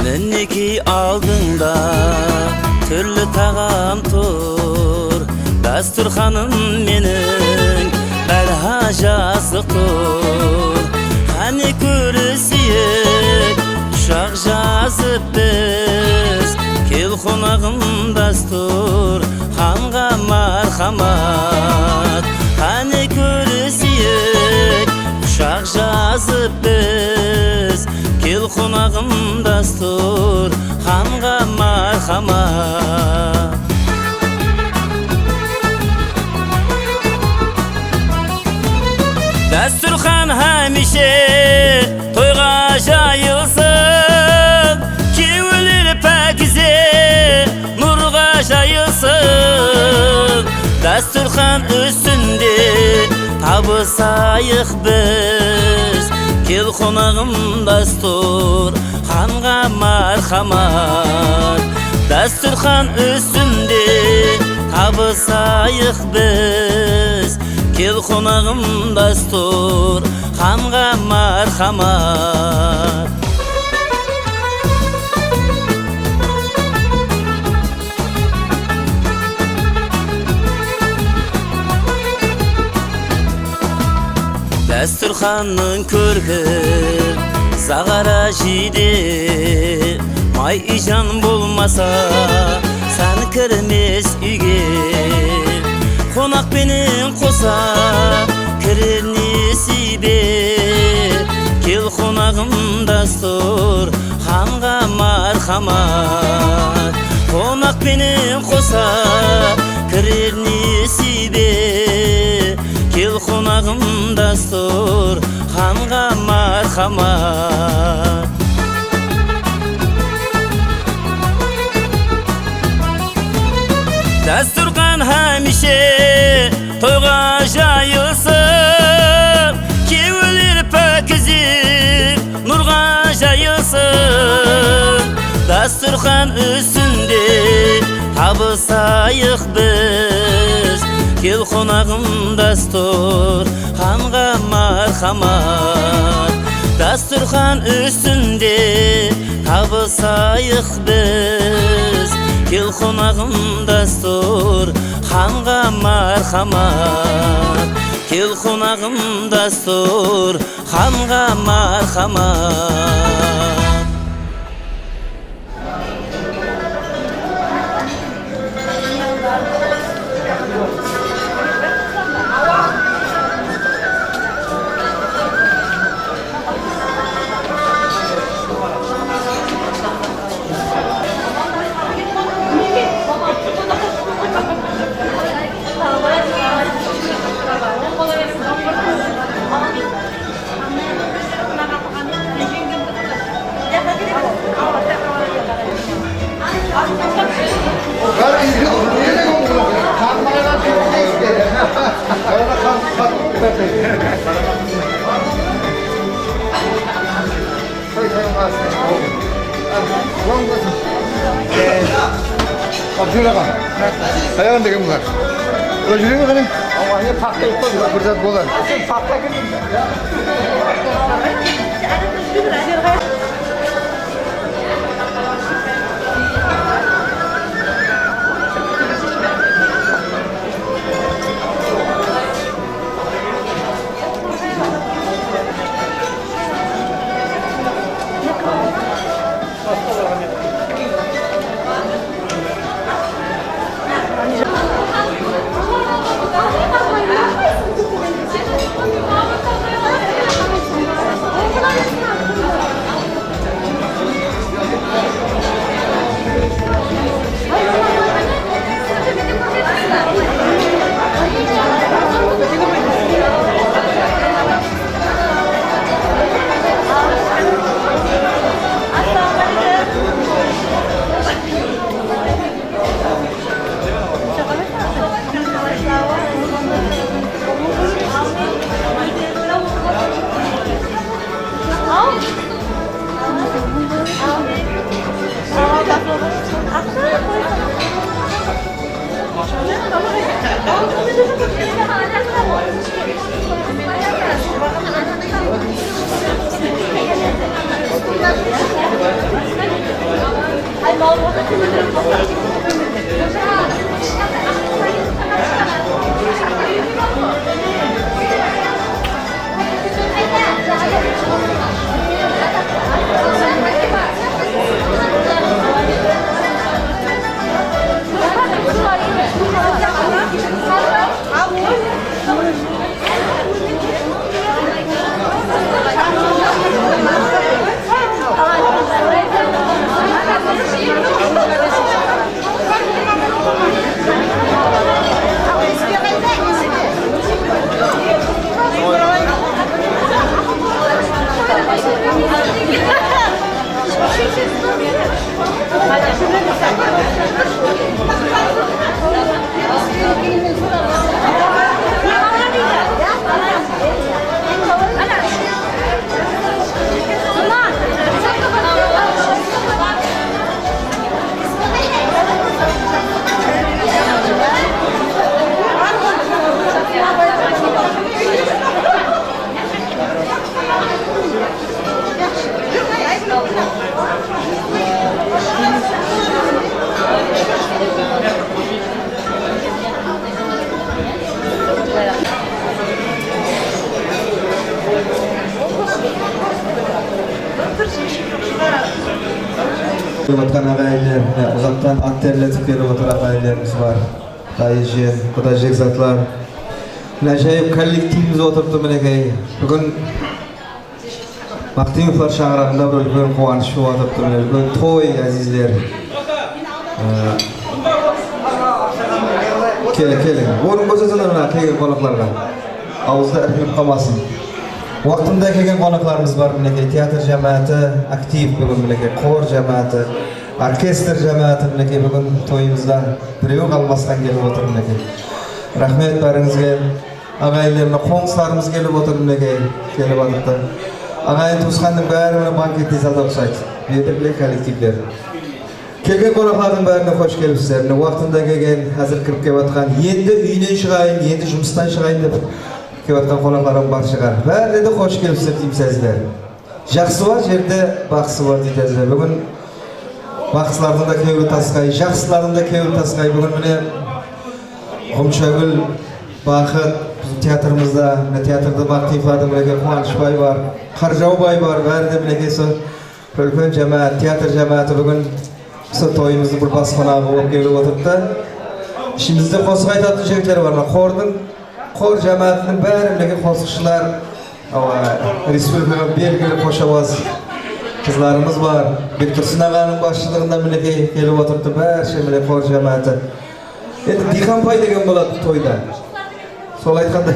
Meniki aldığında türlü tağam tur, dasturxanım menin bəlha жазıqdır. Hani görüsüyük uşaq жазıp biz, kel xonağım dastur xanğa marhamat. Hani görüsüyük uşaq жазıp biz, kel xonağım dastur xanğa marhamat. Dasturxan həmişə toyğa jayılsın, kevlir pəkize nurğa jayılsın. Dasturxan üstünde tabısayıq biz, kel xonağım dastur xanğa marhamat. Dasturxan üstünde tabısayıq biz, kel xonağım dastur xanğa marhamat. Dasturxanın körpü zağara jidi, may ijan bolmasa sen kirmez üge. konak benim kosa kirer nesibe. Kel konağım dastur Xanğa marhamat. Konak benim kosa kirer nesibe. Kel konağım dastur Xanğa marhamat. Dasturxan hamishe to'yga jayılsın, kevlir pakizib nurga jayılsın. Dasturxan üstünde tabısayıq biz, kel konağım dastur Xanğa marhamat. Dasturxan üstünde tabısayıq biz, kel konağım dastur Xanğa marhamat. Kel konağım dastur Xanğa marhamat. Ayağın dedim bunlar. Öldürüyor mu hani? Ama ya patlayıp da fırsat bolar. Patla gidin. Vatan ağaylar, uzaktan at terletip gelip oturan ağaylarımız var. dayıcı, kudacık zatlar. Acayip kollektivimiz oturdu menekey. Bugün Maktimiflar şağırağında bir ölkön kuvanışı oturdu menekey. Bugün toy azizler. Kelin. Onun gözünden kelgen konuklarga. Ağızda erkek kalmasın. Vaktinde kelgen konuklarımız var menekey. Tiyatr cemaati aktif bugün menekey. Kor cemaati, orkestr cemaati menekey bugün toyumuzda birevi kalmasdan gelip otur menekey. Rahmet barınızga. Ağaylarına qo'ng'islarimiz kelib o'tirib menekey, kelib olibdi. Ağayın tuğsqanning barini banketli zalda o'xshaydi. Bu yerda bilan kollektivlar. Kelgan qo'noqlarning barini xush kelibsizlar. Vaqtida kelgan, hozir kirib kelayotgan, endi uydan chiqayin, endi жұмыстан chiqayin deb kelayotgan qo'noqlarim bor chiqar. Barida xush kelibsizlar deysizlar. Yaxshi bor yerda baxshi bor deysizlar. Bugun baxshilarning da keyri tasqay, yaxshilarning da keyri tasqay. Bugun meni Qumchagul Baxit teatrımızda, teatrda Maktimiflardan birlikte Quvonch Bay var, Qarjov Bay var, bäride birlikte so ölkön cemaat, teatr cemaati bugün so toyumuzni bir basxonaga olib kelib o'tiribdi. İşimizde qo'shiq aytadigan jigitlar var. Qor cemaatining bari birlikte qo'shiqchilar, respublika belgili qo'shovoz qizlarimiz var. Bektursun ağaning boshchiligida birlikte kelib o'tiribdi, barcha birlikte qor cemaati. Endi Dixonpay degan bo'ladi to'yda. Sol aytganda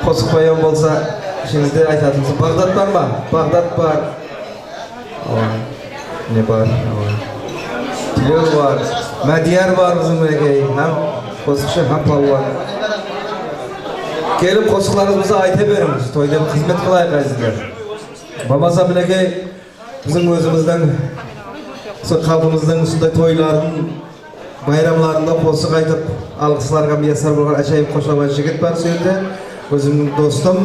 qo'shiq bayon bo'lsa, ishingizda aytadingiz. Bag'dod bormi? Bag'dod bor. Ne bor? Tilov bor. Madiyar bor bizim menekey. Ham qo'shiqchi, ham polvon. Kelib qo'shiqlaringizni aytib beramiz. To'yda xizmat qilaylik azizlar. Bo'lmasa menekey bizim o'zimizdan shu qalbimizdan shunday to'ylarning bayramlarında qo'shiq aytib alqishlarga muyassar bo'lgan ajoyib qo'shiqchi yigit bor shu yerda. O'zimning do'stim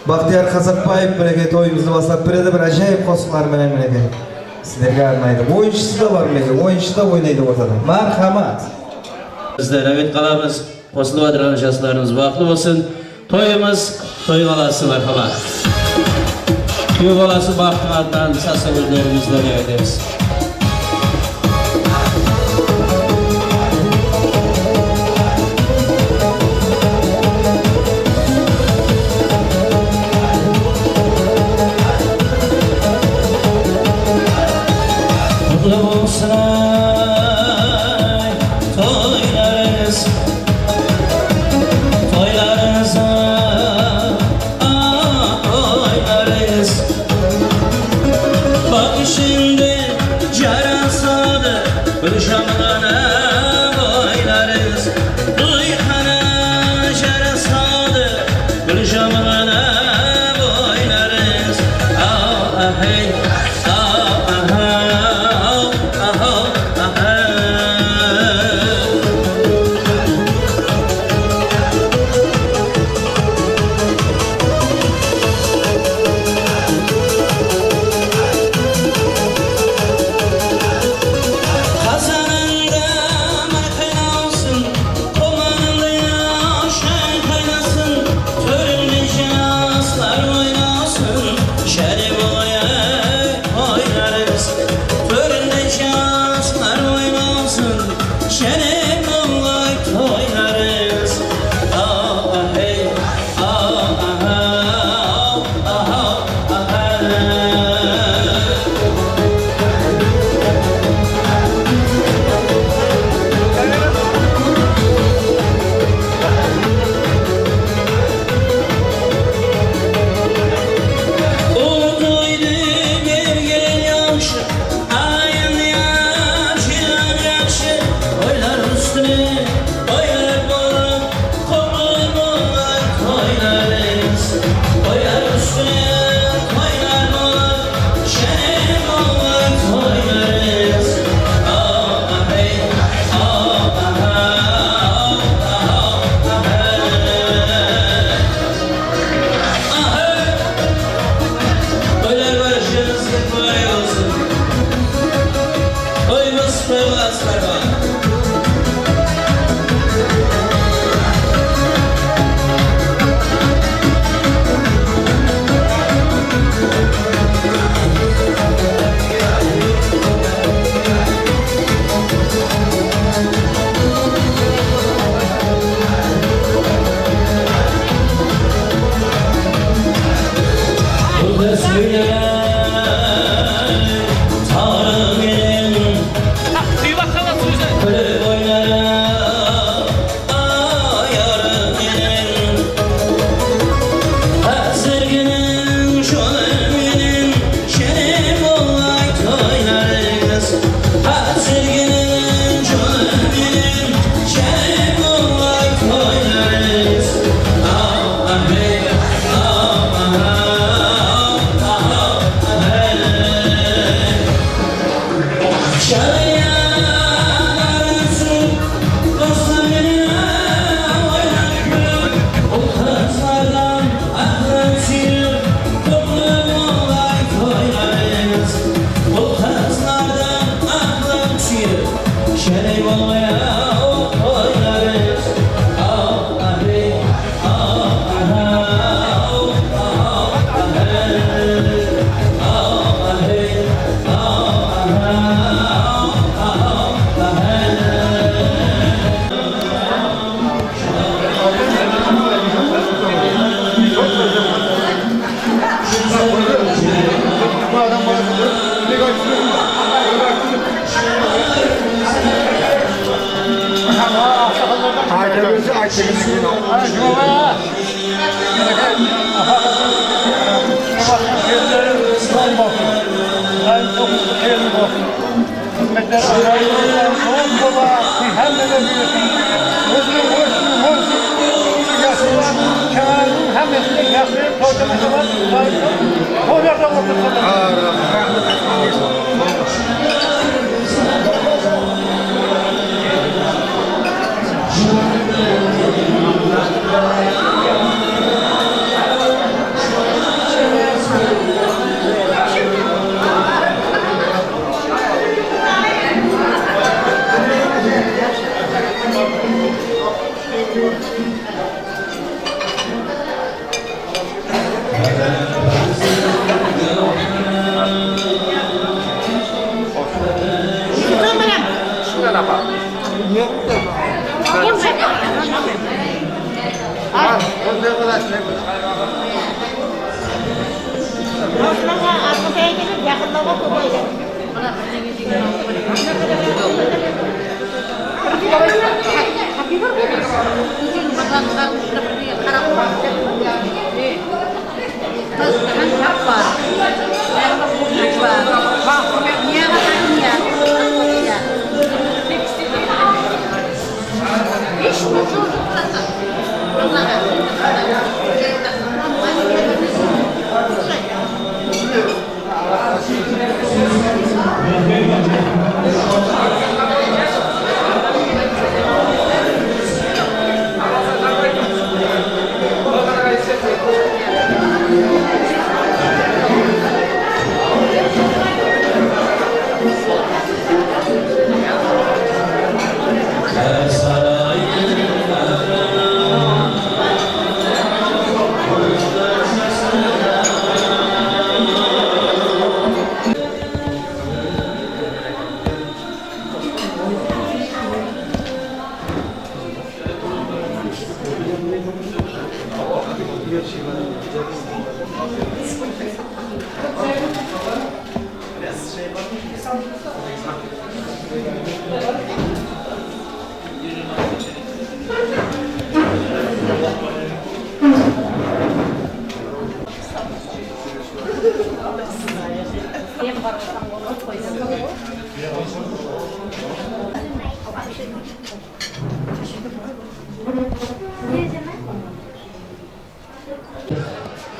Baxtiyor Qazaqbayev birga to'yimizni boshlab beradi, bir ajoyib qo'shiqlar bilan birga sizlarga arnaydi. O'yinchisi da bor menga, o'yinchi da o'ynaydi o'rtada. Marhamat. Bizlar Ravet qalamiz, qo'shilib o'tirgan ijozlarimiz vaqtli bo'lsin. To'yimiz to'y g'alasi marhamat. To'y g'alasi baxtlardan tasavvurlarimizga beramiz. Bak şimdi çekim kino. Cuma.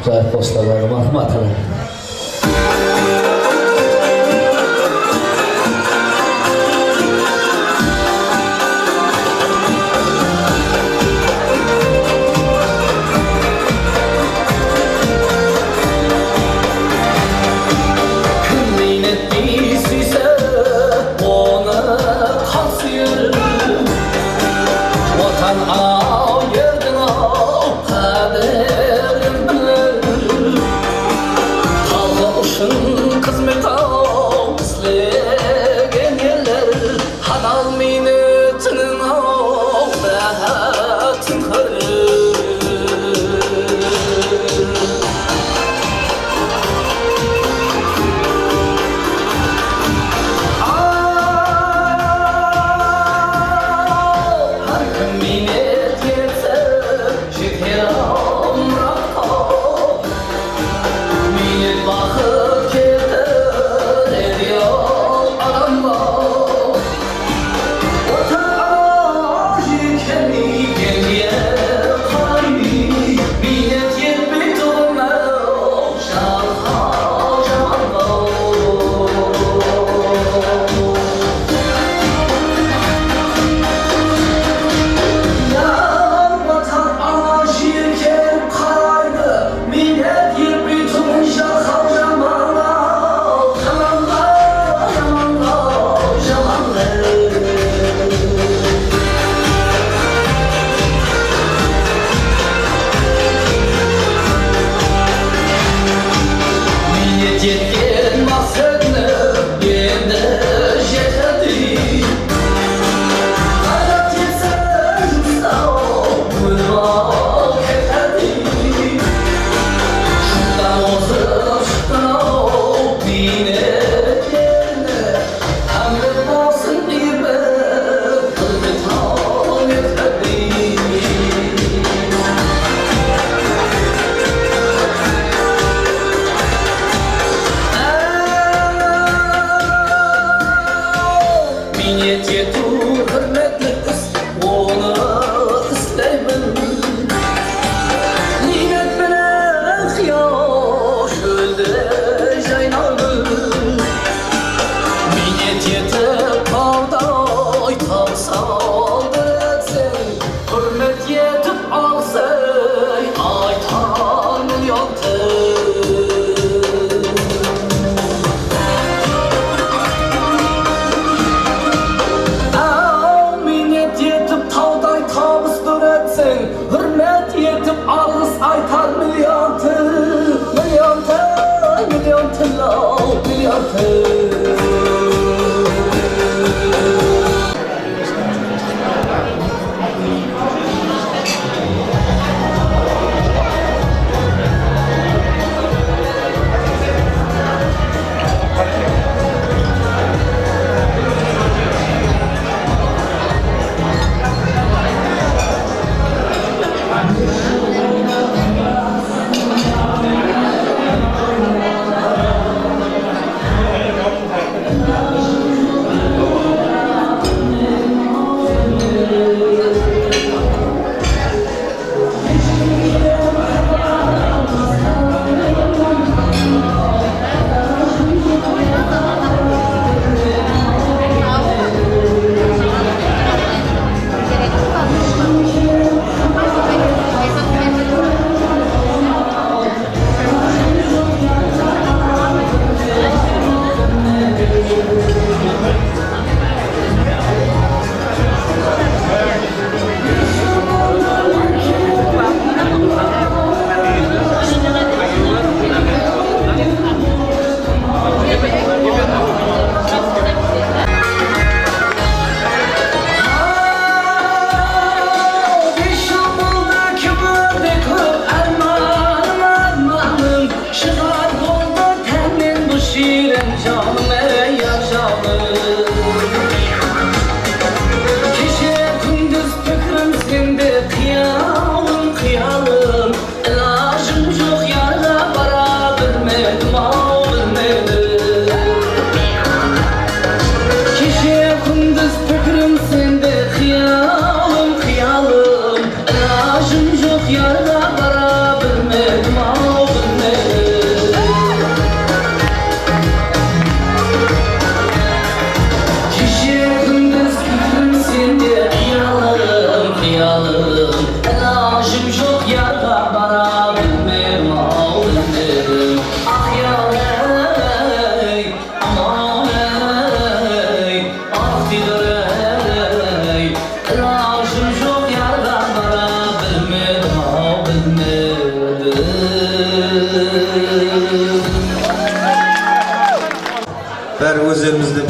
Zayıf dostlarım, rahmatına.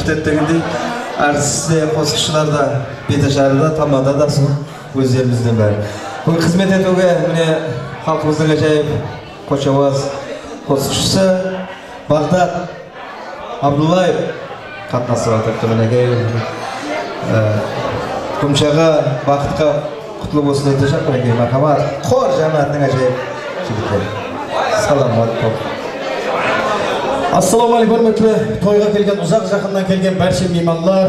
ettiğinde artistler, qo'shiqchilar da, betasharida, tamada da o'z yerimizdan bari. Bu xizmat etuvga meni xalqimizning ajoyib qo'shiqchiz, qo'shiqchisi Bag'dod Abdullayev qatnashib o'tiribdi. Menga Kumchaga, vaqtga qutlug' bo'lsin deb tashakkur etaman. Marhamat. Xor jamoatning ajoyib yigitlar. Salomat bo'l. Assalomu alaykum hurmatli to'yga kelgan, uzoq yaqindan kelgan barcha mehmonlar,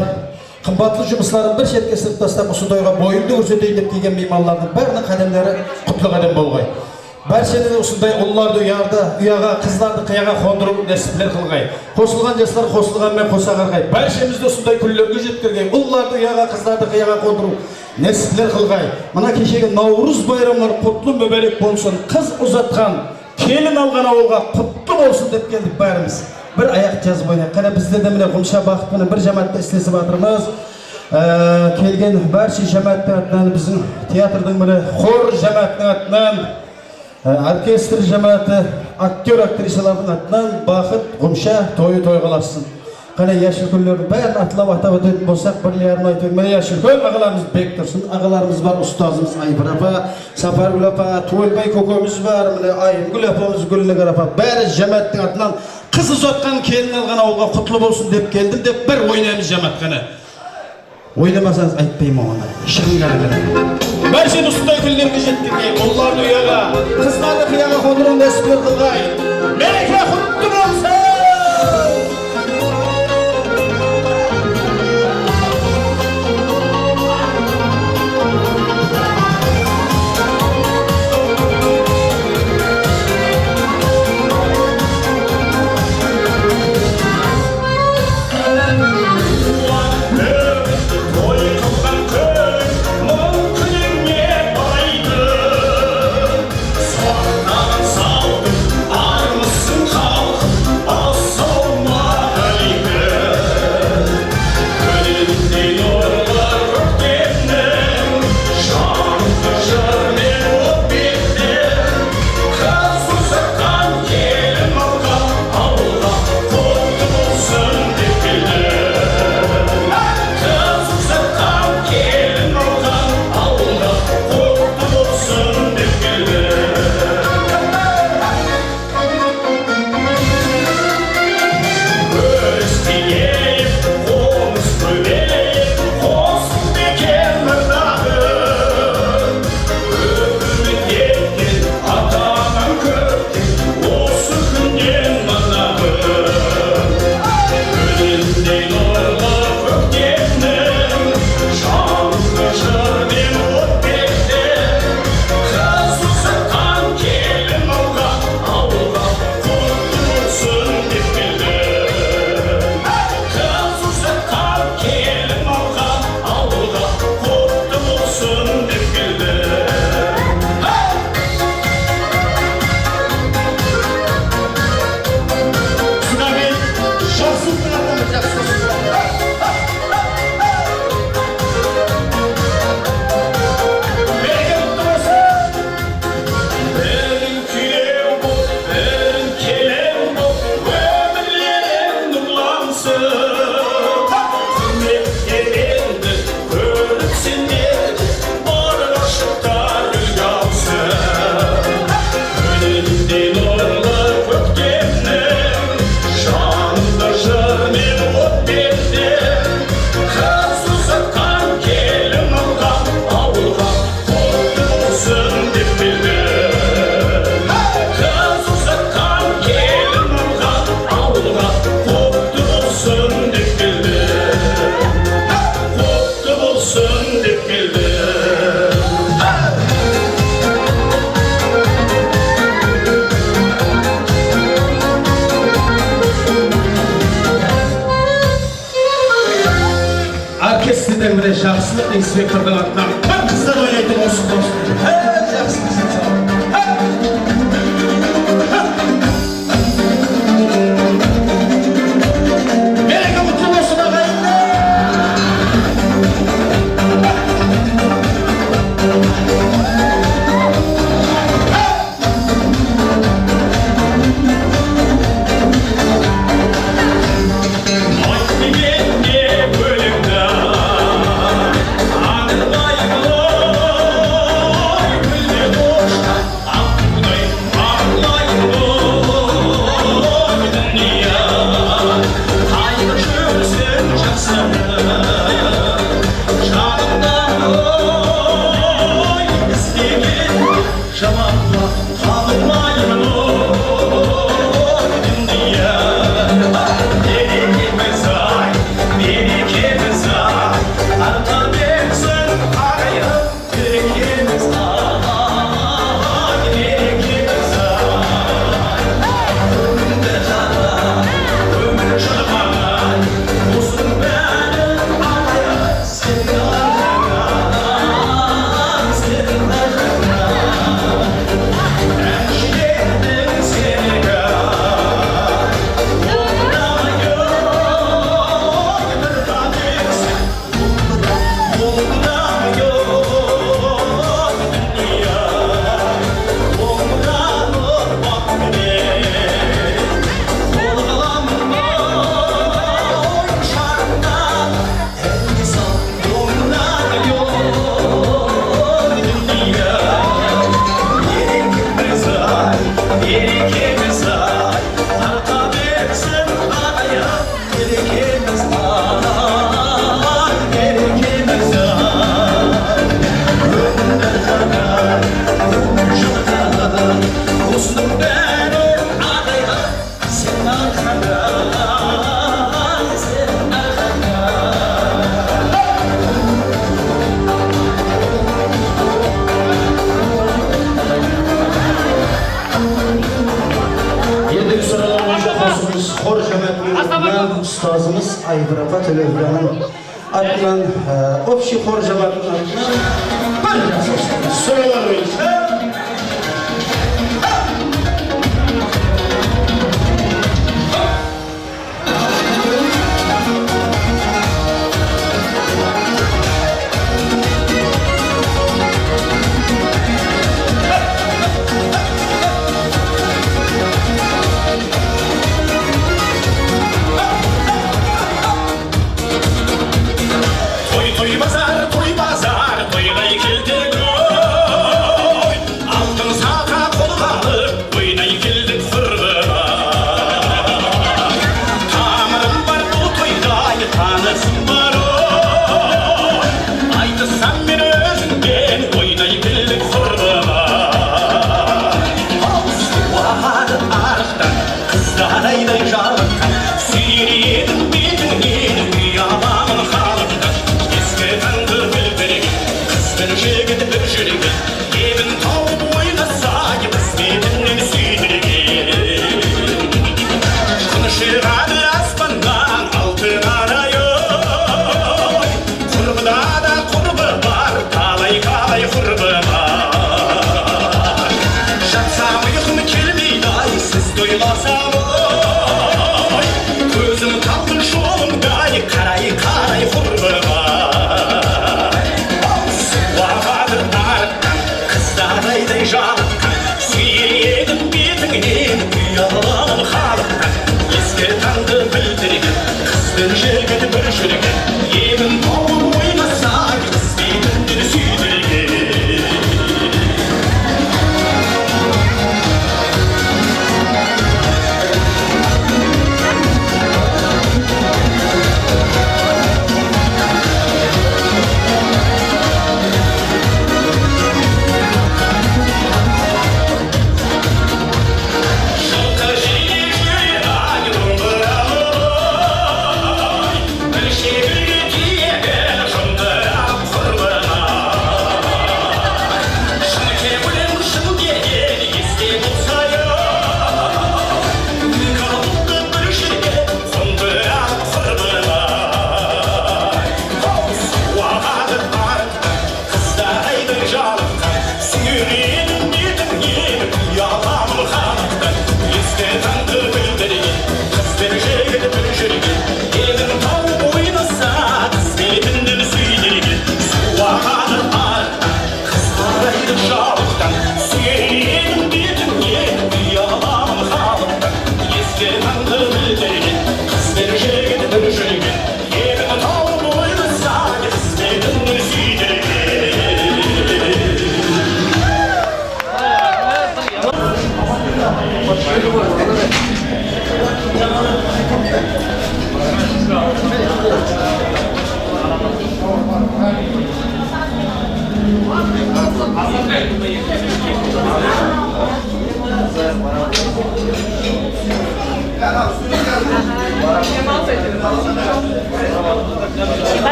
qimmatli жұмысларын bir chetga sirib tashlab o'sha to'yga bo'yinni ko'rsatay deb kelgan mehmonlarning barining qadamlari qutlug' qadam bo'lg'ay. Barchaning o'shanday o'g'illarni uyaga, qizlarni qiyaga qo'ndirib nasiblar qilg'ay. Qo'shilgan jaslar qo'shilgan men qo'shag'arg'ay. Barchamizni o'shanday kunlarga yetkirgay. O'g'illarni uyaga, qizlarni qiyaga qo'ndirib nasiblar qilg'ay. Mana kechagi Navruz bayramlari qutlu muborak bo'lsin. Qiz uzatgan kelin algan avulga qutlu bo'lsin deb keldik barimiz. Bir oyoq jazib o'ynaylik. Qara bizda da mana G'umsha baxtini bir jamoatda eslasib o'tiramiz. Kelgan barcha jamoatlardan bizning teatrning biri xor jamoatlardan, orkestr jamoati, aktyor aktrisalarning atdan baxit G'umsha to'yi to'yg'alasın. Qana yashil kunlarni bayan atlab atab o'tib bo'lsak birlarini aytib, mana yashil kun ağalarımız bek tursin. Ağalarımız var, ustozimiz Aybir apa, Safargul apa, To'lbay ko'komiz var, mana Aybir apamiz Gulnigar apa. Bari jamoatning atdan qiz uzatgan kelin algan avulga qutlu bo'lsin deb keldim deb bir o'ynaymiz jamoat qana. Oynamasanız aytmayman ona. Işıqlar bilan. Barcha do'stlar kunlarga yetdik. O'g'illarni uyaga, qizlarni qiyaga qo'ndirib nasiblar qilg'ay. Meraka qutlu bo'lsin. Orkestrden bile şahsılık inspektörden atlar. Kalk kızlar oynayın olsun dostum. Hey şahsınızın sağ olun. Merhaba mutlu olsun ağayın. Haydi gel. Şamanla kalmayın o dünya. Beni kimizay, beni kimizay, arka bensin araya beni kimizay, beni kimizay. Ömrümde cana, ömür çırpana, olsun beni araya seni araya, seni araya. Ustazımız Aybırapa Televizyon'un adından Opşi Khor Cemaat'ın adından bir yazı sorular verirse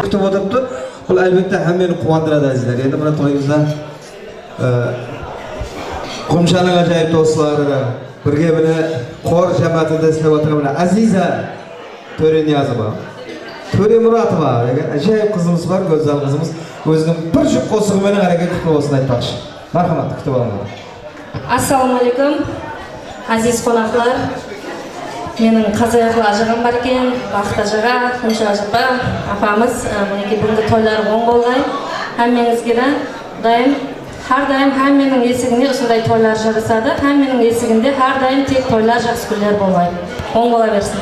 Kutib o'tiribdi. Bu albatta hammani quvontiradi azizlar. Endi mana to'yimizda Qumshaning ajoyib do'stlari, birga buni qor jamoatida ishlab o'tirgan Aziza To'reniyazova, To're Muratova degan ajoyib qizimiz bor, go'zal qizimiz. O'zining bir juft qo'sig'i bilan harakat qilib olsin aytmoqchi. Marhamat, kutib olinglar. Assalomu alaykum aziz qonaqlar. Mening qazoqli ajag'im bor ekan, Baxt ajaga, Qumsha ajaga, apamiz buniki bunga to'ylar o'ng bo'lgan. Hammangizga doim har doim hammaning esigida shunday to'ylar jarasadi, hammaning esigida har doim tek to'ylar yaxshi kunlar bo'lgan. O'ng bo'laversin.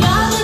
Yağmur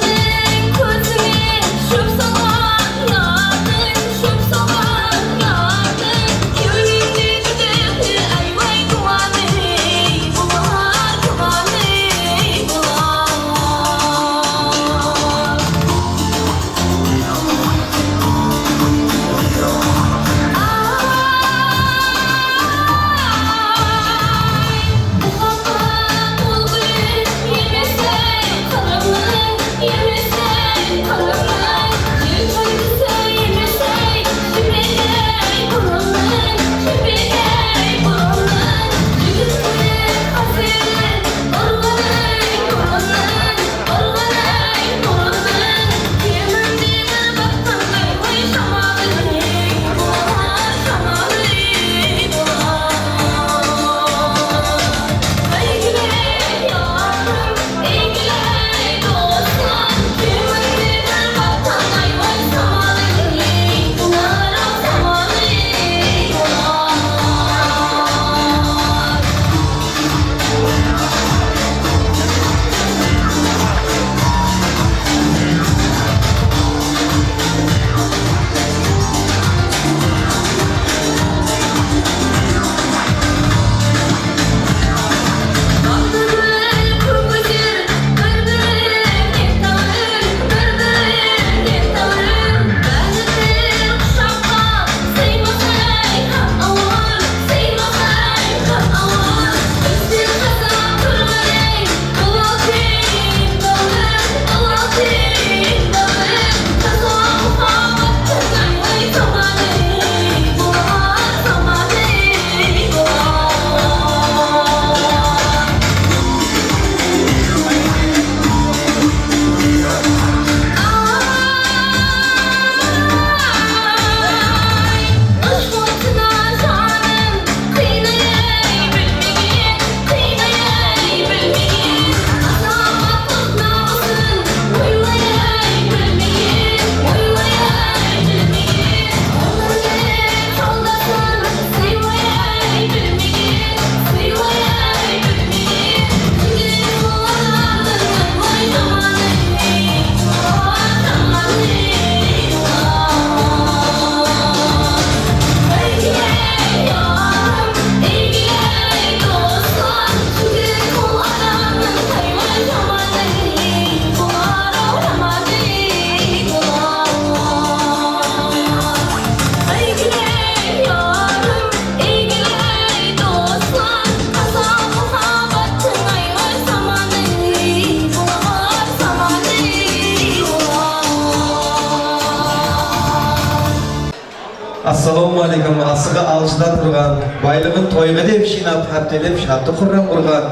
Assalamualaikum. Asıga alçıda turgan, baylığın toyga dep şinap, haptelep, şatı kurran kurgan.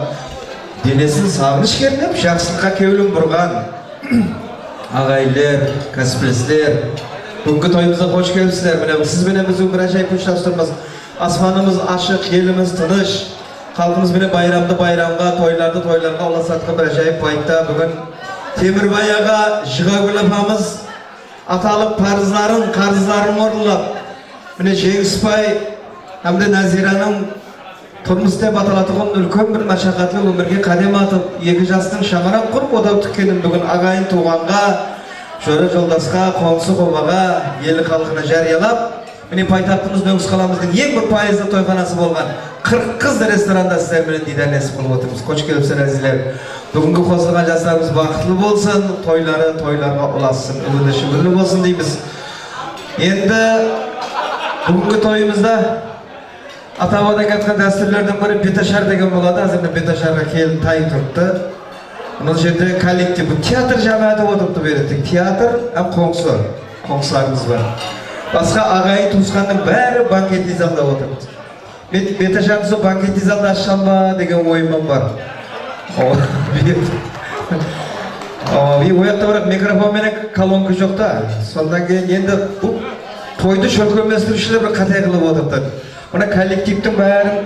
Denesin sağınış kernep, жақсылыққа кеулім бұрған. Ағайлер, кәсіплесілер, бүгінгі тойымызға қош келіпсіздер. Сіз менен біздің бір ажайып ұштастырмыз. Аспанымыз ашық, еліміз тыныш. Халқымыз менен байрамды байрамға, тойларды тойларға, оласатқа бір ажайып байтта. Бүгін Темірбай аға, Жығагүл апамыз аталып қарыздарын орындап. Міне Жеңісбай, әмді Назираның тұрмыс деп аталатығын үлкен бір машақатлы өмірге қадам атып, екі жастың шаңырақ құрып отау тіккенін бүгін ағайын туғанға, жөрі жолдасқа, қоңсы қобаға, елі халқына жариялап, міне пайтаптымыз Дөңіз қаламыздың ең бір пайызды тойханасы болған 40 қызды ресторанда сіздермен дидар несіп қылып отырмыз. Қош келіпсіздер әзілер. Бүгінгі қосылған жастарымыз бақытлы болсын, тойларға ұлассын, үлі шүгірлі болсын дейміз. Енді бүгінгі тойымызда Атабадан кеткен дәстүрлердің бірі беташар деген болады. Әзірде беташарға келін тай тұртты. Бұл жерде коллектив, театр жамағаты отырыпты береді. Театр, қоңсыларымыз бар. Басқа ағайын туысқанның бәрі банкетный залда отырыпты. Беташарды сол банкетный залда ашқан ба деген ойымым бар. Ояқта бірақ микрофон менен колонка жоқ та. Сондан кейін енді бұл тойды шөлкеместірушілер бір қате қылып отырыпты. Мына коллективтің бәрін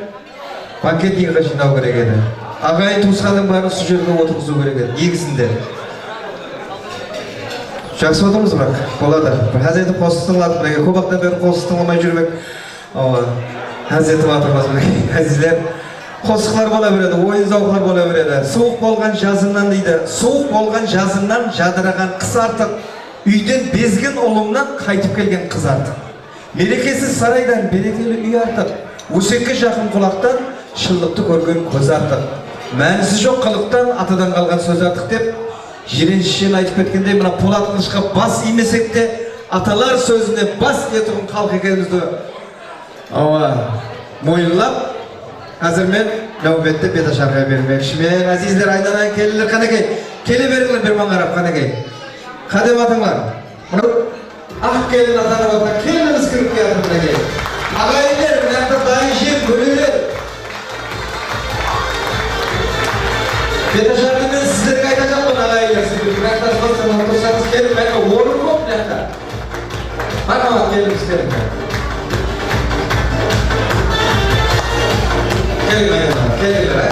банкетныйға жинау керек еді. Ағайын туысқанның бәрін сол жерге отырғызу керек еді, негізінде. Жақсы отырмыз бірақ, болады. Әзетіп қосы тыңладық, бірге көп уақыттан бері қосы тыңламай жүрмек. Әзетіп атырмыз бірге, әзілер. Қосықлар бола береді, ойын зауқлар бола береді. Суық болған жазымнан дейді, суық болған жазымнан жадыраған қыс артық, үйден безген ұлымнан қайтып келген қыз артық. Мерекесіз сарайдан берекелі үй артық, өсекке жақын құлақтан шындықты көрген көз артық. Мәнісі жоқ қылықтан атадан қалған сөз артық деп, жиреншен айтып кеткендей, мына Полат қылышқа бас имесек те, аталар сөзіне бас етуін қалқ екенімізді мойынлап, қазір мен нәубетті беташарға бермекшімен. Әзізлер, айналайын келілер, қанекей, келе беріңлер бір маңарап, қанекей. Қадем атыңлар. Ақ келін атанып отыр, келініміз кіріп келді бірге. Ағайындар, мынақта дайын жер бөлелер. Беташарды мен сіздерге айтacağım ағайындар. Мынақта тұрсаңыз келіп, мәне орын көп мынақта. Мақамат келіміз келіп. Келіңдер, Келіңдер.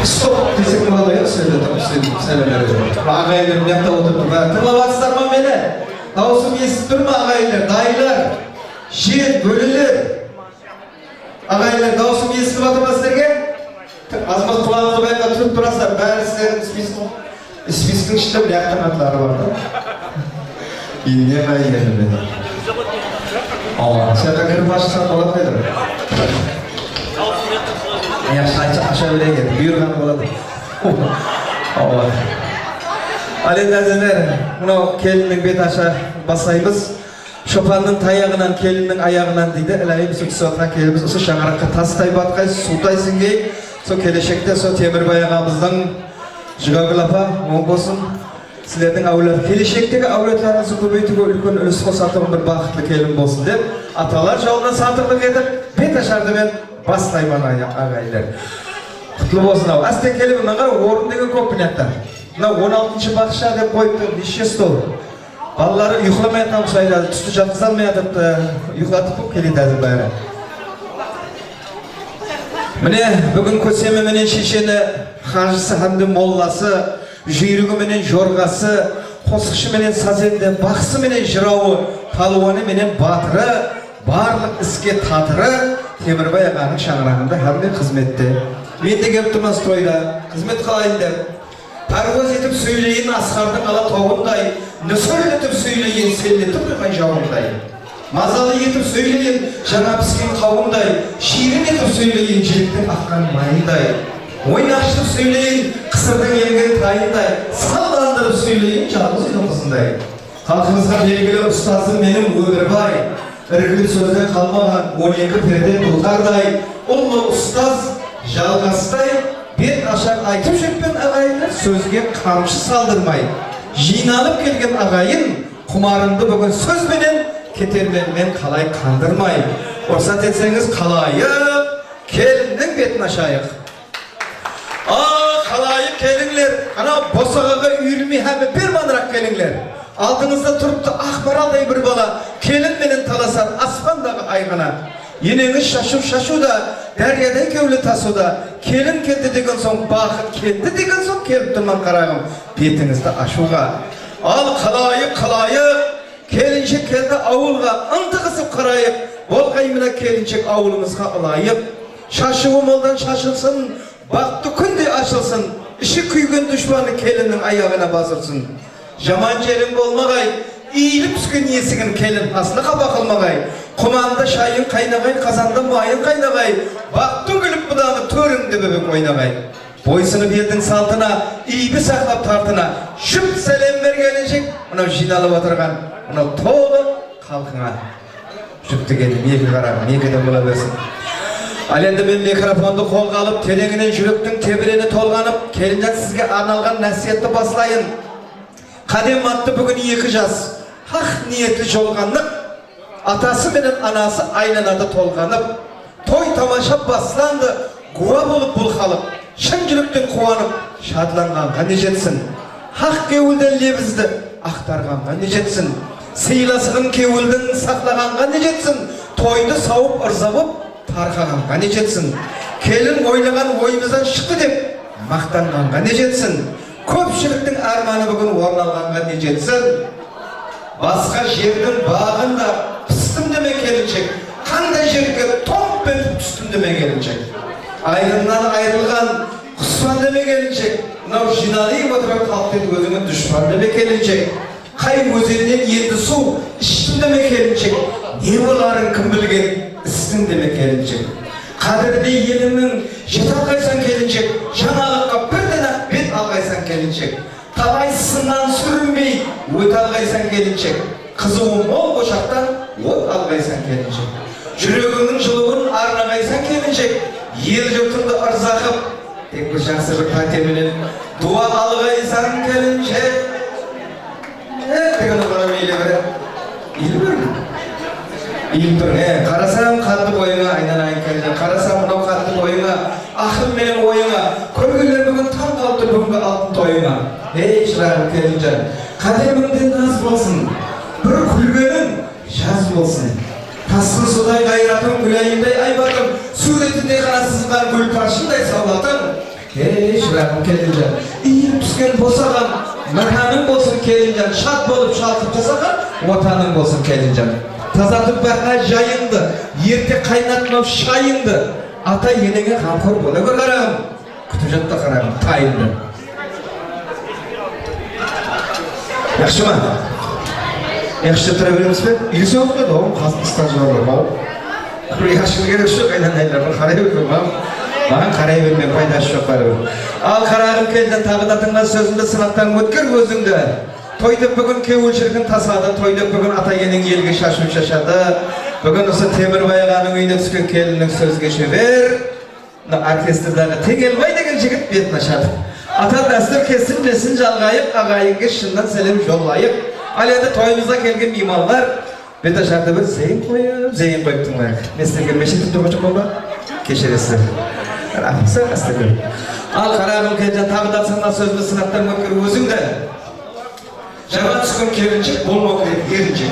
Стоп, десек болады ya söyledim. Ағайындар мынақта отырды. Тыңлап атсыздар ма мені? Дауысым естіп тұр ма ағайындар? Дайылар, жер, бөлелер. Ағайындар, дауысым естіп атыр ма сіздерге? Азмаз құлағыңызды байқа тұрып тұрасыздар. Бәрі сіздердің спискінің ішінде бір яқтың атлары бар да. Не ағайындар мені? Сен қағырып ашықсан болады деді. Аша береген, бұйырған болады. Ал енді әзілер, мұнау келіннің бет аша басаймыз. Шопанның таяғынан, келіннің аяғынан дейді. Әлайым сүтсуатқа келіміз, осы шаңыраққа тастай батқай, сутайсың кей. Со келешекте, со Темірбай ағамыздың Жығагүл апа, оң болсын. Сілердің әулет, келешектегі әулетлеріңізді көбейтуге үлкен үліс қосатығын бір бақытлы келін болсын деп, аталар жауына сатырлық етіп, бет ашарды мен бастайман ағайындар. Құтлы болсын ау. Әстен келіп, мынағар орын деген көп бұнияқтар. Мына 16-шы бақша деп қойыпты, неше стол. Балалары ұйқыламай атам ұсайды, түсті жатқызалмай атыпты, ұйқылатып көп келеді әзір бәрі. Міне, бүгін көсемі менен шешені, қажысы әмді молласы, жүйрігі менен жорғасы, қосықшы менен сазенді, бақсы менен жырауы, талуаны менен батыры, барлық іске татыры, Темірбай ағаның шаңырағында әмді қызметте. Мен де келіп тұрмас тойда, қызмет қалайындар. Парвоз етіп сөйлейін асқардың ала тоғындай, нөсөл етіп сөйлейін селетіп қойған жауындай. Мазалы етіп сөйлейін жаңа піскен қауындай, ширин етіп сөйлейін жіліктің аққан майындай. Ойнақшытып сөйлейін қысырдың елген тайындай, салдандырып сөйлейін жалғыз ұйқысындай. Халқымызға белгілі ұстазым менің Өмірбай, іргілі сөзден қалмаған 12 перде бұлғардай, ұлы ұстаз жалғастай bet aşar aytып жүрген ағайындар сөзге қамшы салдырмай, жиналып келген ағайын құмарымды бүгін сөзбенен кетерменмен қалай қандырмай. Рұқсат етсеңіз қалайық, келіннің бетін ашайық. Қалайық келіңлер, ана босағаға үйірмей әмі бір манырақ келіңлер. Алдыңызда тұрыпты ақбаралдай бір бала, келін менен таласар аспандағы айғана. Енеңіз шашу да, дәриядай кеулі тасуда, келін келді деген соң бақыт келді деген соң келіп тұрман қарағым, бетіңізді ашуға. Ал қалайық, келіншек келді ауылға, ынтығысып қарайық, бол қаймына келіншек ауылымызға ылайық. Шашуы молдан шашылсын, бақты күнде ашылсын, іші күйген düşmanı келіннің аяғына басырсын. Жаман жерің болмағай, иіліп түскен есігін келін асылыға бақылмағай. Құманда шайын қайнағай, қазанда майын қайнағай, бақтың күліп бұданы төріңді бөбек ойнағай. Бойсынып елдің салтына, иібі сақлап тартына, шүп сәлем бергеніншек, мынау жиналып отырған, мынау толы қалқыңа. Шүп дегенім екі қарағым, екіден бола берсін. Ал енді мен микрофонды қолға алып, тереңінен жүректің тебірені толғанып, келінден сізге арналған нәсиетті басылайын. Қадем атты бүгін 2 жас, хақ ниетлі жолғанып, атасы менен анасы айланады толғанып, той тамаша басыланды, гуа болып бұл халық, шын жүректен қуанып, шадланғанға не жетсін. Хақ кеуілден лебізді ақтарғанға не жетсін. Сыйласығын кеуілдің сақлағанға не жетсін. Тойды сауып ырзабып, тарқағанға не жетсін. Келін ойлаған ойымыздан шықты деп, мақтанғанға не жетсін. Көпшіліктің арманы бүгін орналғанға не жетсін. Басқа жердің бағында пыстым деме келіншек, қандай жерге топ бетіп түстім деме келіншек. Айрымнан айрылған құспан деме келіншек, мынау жиналып отырып қалыптен өзіңі düşman деме келіншек. Қай өзеннен енді су іштім деме келіншек, не боларын кім білген істің деме келіншек. Қадірлі еліңнің жет алғайсан келіншек, жаңалыққа бірден ақ бет алғайсан келіншек. Талай сыннан сүрінбей өт алғайсан келіншек. Қызуы мол ошақтан от алғайсан келіншек. Жүрегіңнің жылуын арнағайсан келіншек. Ел жұртыңды ырза қып, тек бір жақсы бір пәтеменен дуа алғайсан келіншек. Деген ұғырам елі бірі. Елі бірі? Елі бірі. Қарасам қатты бойыңа айнанайын келіншек. Қарасам мынау қатты бойыңа, ақыл менен ойыңа. Көргелер бүгін таң қалыпты бүгінгі алтын тойыңа. Ей шырағым келіншек, қадеміңден наз болсын, бір күлгенің жаз болсын. Тасқын судай қайратым, күләйімдей айбатым, суретіндей қарасызған гүл таршындай саулатым. Ей шырағым келіншек, иіліп түскен босаған, мәрханың болсын келіншек, шат болып шалтып жасаған, отаның болсын келіншек. Тазатып баққа жайыңды, ерте қайнатмау шайыңды, ата енеңе қамқор бола көр қарағым, күтіп жатта қарағым, тайынды. Yaxşı mı? Yaxşı tıra verilmiş mi? İlisi yok mu? Doğum kastı stajı var mı? Buraya yaşlı gerek yok. Aynen. Karaya vermem. Bana karaya vermem. Paydaşı yok bari. Al kararım kelden tağıdatınla sözünde sınavdan ötkür gözünde. Toyda bugün kevulçılıkın tasada, toyda bugün ata yenin yelge şaşıp şaşadı. Bugün olsa Temir Bayağan'ın uyuna düşkün kelinin söz geçiver. Orkestrdağı Tegelbay degen jigit bетін aşadı. Ata dastur kesin resin жалғайып, ағайынға шыннан сәлем жоллайып. Ал енді тойымызға келген меймандар бет ашарды бір зейін қойып тыңлайық. Мен сіздерге мешітіп тұрғаншық болма? Кешіресіздер. Рахмысың астырым. Ал қарағым келген тағыдатсыңна сөзді сынақтан өткір өзіңді. Жаңа түскен келіншек болмау керек еріншек.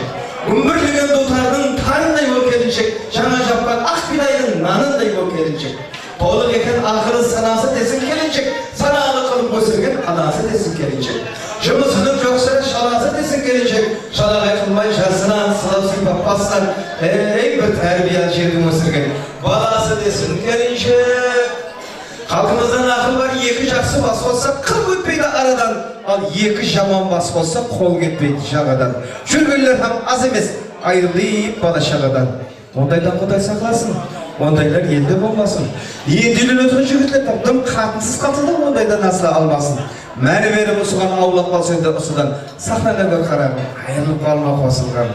Үмірлеген дұтардың тарындай ол келіншек. Жаңа жапқан ақ бидайдың нанындай ол келіншек. Толық екен ақыры санасы десін келіншек. Саналы қылып өсірген анасы десін келіншек. Жұмысының жоқсыры шаласы десін келіншек. Шалағай қылмай жасынан, сылап сипап басынан, бір тәрбия жердің өсірген баласы десін келіншек. Халқымыздан ақыл бар, екі жақсы бас болса, қыл өтпейді арадан. Ал екі жаман бас болса, қол кетпейді жағадан. Жүргенлер хам аз емес, айырылып бала шағадан. Ондайдан Құдай сақласын, ондайлар елде болмасын. Енділі өтін жүргізілер, тым қатынсыз қатылды, ондайдан асыла алмасын. Мәні бері ұсыған аулақ балсойды ұсыдан, сақнана көр қарағым, айырылып қалма қосылған.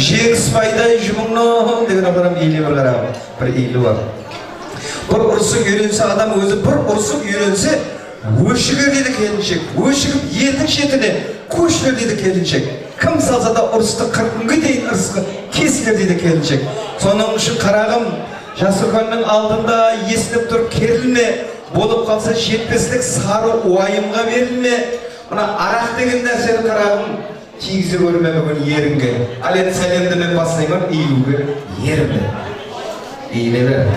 Жеңіс байдай жұмыңның деген апарам ейлі бір қарағым, бір ейлі бар. Bir urusuk үйrense adam özü bir urusuk үйrense өшігер дейді келіншек. Өшігіп едің шетіне көшілер дейді келіншек. Кім салса да ұрысты 40 күнге дейін ұрысқа кесілер дейді келіншек. Соның үшін қарағым, Жасурханның алдында естіліп тұрып керілме, болып қалса жетпеслік сары уайымға берілме. Мына арақ деген нәрсені қарағым, тигізі көрме бүгін ерінге. Ал енді сәлемді мен бастаймын, иілуге ерімді. Иіле бер.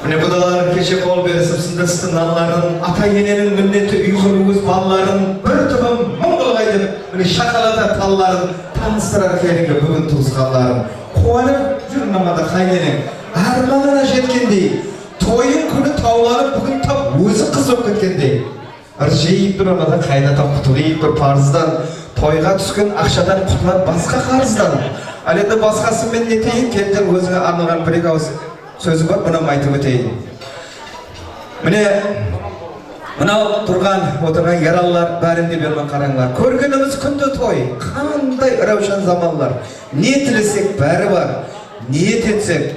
Міне бұдалар кеше қол берісіп сындырсты наларын, ата-ененің міннеті үйғыр өз балаларын, бір түбім мұң қылғайды, міне шақалата талларын, таныстырар керінге бүгін туысқанларын. Қуанып жүр намада қайненің, арманына жеткендей, тойын күні тауланып бүгін тап өзі қыз өп кеткендей. Жейіп тұр амада қайнатан құтылайып тұр парыздан, тойға түскен ақшадан құтылар басқа қарыздан. Ал енді басқасын мен нетейін, келден өзіңе арналған бір ауыз сөзі бар, бұнам айтып өтейін. Міне, мынау отырған яралылар бәрінде бермен қараңлар. Көргеніміз күнді той, қандай раушан заманлар. Не тілесек бәрі бар, ниет етсек,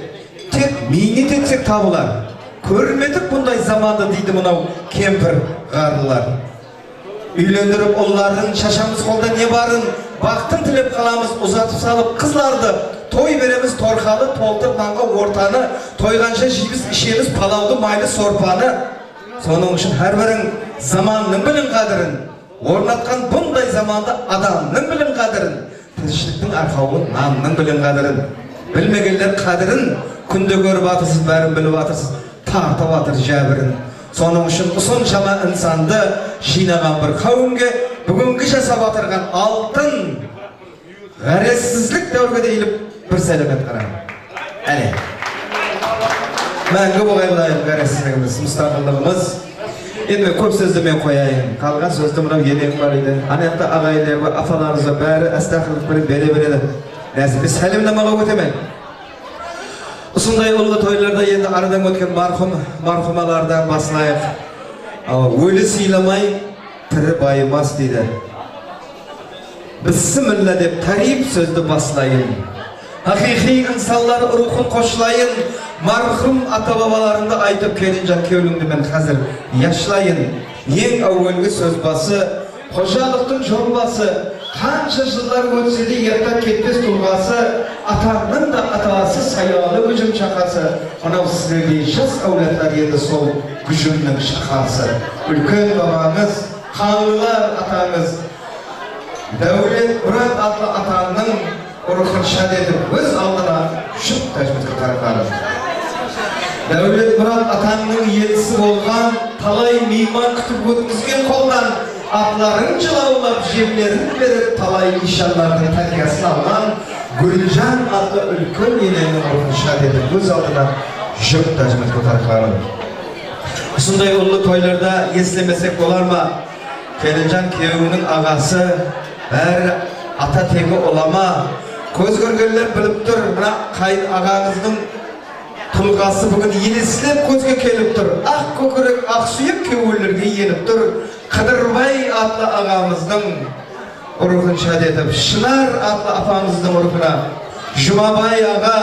тек мейнет етсек табылар. Көрмедік бұндай заманды дейді мұнау кемпір ғарлылар. Үйлендіріп ұллардың шашамыз қолда не барын, бақтын тілеп қаламыз ұзатып салып қызларды. Той береміз торқалы, толтыр нанға ортаны, тойғанша жейміз ішеміз палауды майлы сорпаны. Соның үшін әрбірің заманның білін қадірін, орнатқан бұндай заманды адамның білін қадірін, тіршіліктің арқауын нанның білін қадірін. Білмегендер қадірін, күнде көріп атырсыз, бәрін біліп атырсыз, тартып атыр жәбірін. Соның үшін ұсын жама инсанды жинаған бір қауымге бүгінгі жасап атырған алтын ғаресіздік дәуірге дейіліп бір сәлемет қарам. Әле. Мәңгі болғайлайын ғаресіздігіміз, мұстақылығымыз. Енді көп сөзді мен қояйын. Қалған сөзді мұнау енең бар еді. Анетті ағайлар бар, афаларымызға бәрі әстақылық бірін бере-береді. Нәзір, біз сәлемнамаға өтемек. Осындай ұлы тойларда енді арадан өткен мархумалардан басылайық. Өлі сыйламай, тірі байымас дейді. Бісміллә деп тариф сөзді басылайын. Хақиқи инсанлар рухын қошылайын. Мархум ата-бабаларымды айтып келінжан кеуліңді мен қазір яшлайын. Ең әуелгі сөз басы, қожалықтың жолбасы, қанша жылдар өтсе де ерттен кетпес тұлғасы, атаңның да атасы саялы күжім шақасы, анау сіздерге жас әулетлер еді сол күжімнің шақасы. Үлкен бабаңыз, қаңлылар атаңыз, Дәулет Мұрат атлы атаңның ұрықын шад етіп өз алдына жүк тәжбетке тарқады. Дәулет Мұрат атаңның елісі болған, талай мейман күтіп өткізген қолдан, атларын жылаулап жемлерін беріп, талай ишанлардың тәркесін алған, Гүлжан атлы үлкен енеңнің ұрықын шад етіп өз алдына жүк тәжбетке тарқады. Осындай ұлы тойларда еслемесек болар ма? Келінжан күйеуінің ағасы, бәрі ата тегі олама. Көз көргенлер біліп тұр, мына қайын ағаңыздың тұлғасы бүгін елесілеп көзге келіп тұр. Ақ көкірек, ақ сүйек кеуелерге еніп тұр. Қыдырбай атлы ағамыздың ұрығын шад етіп, Шынар атлы апамыздың ұрығына, Жұмабай аға,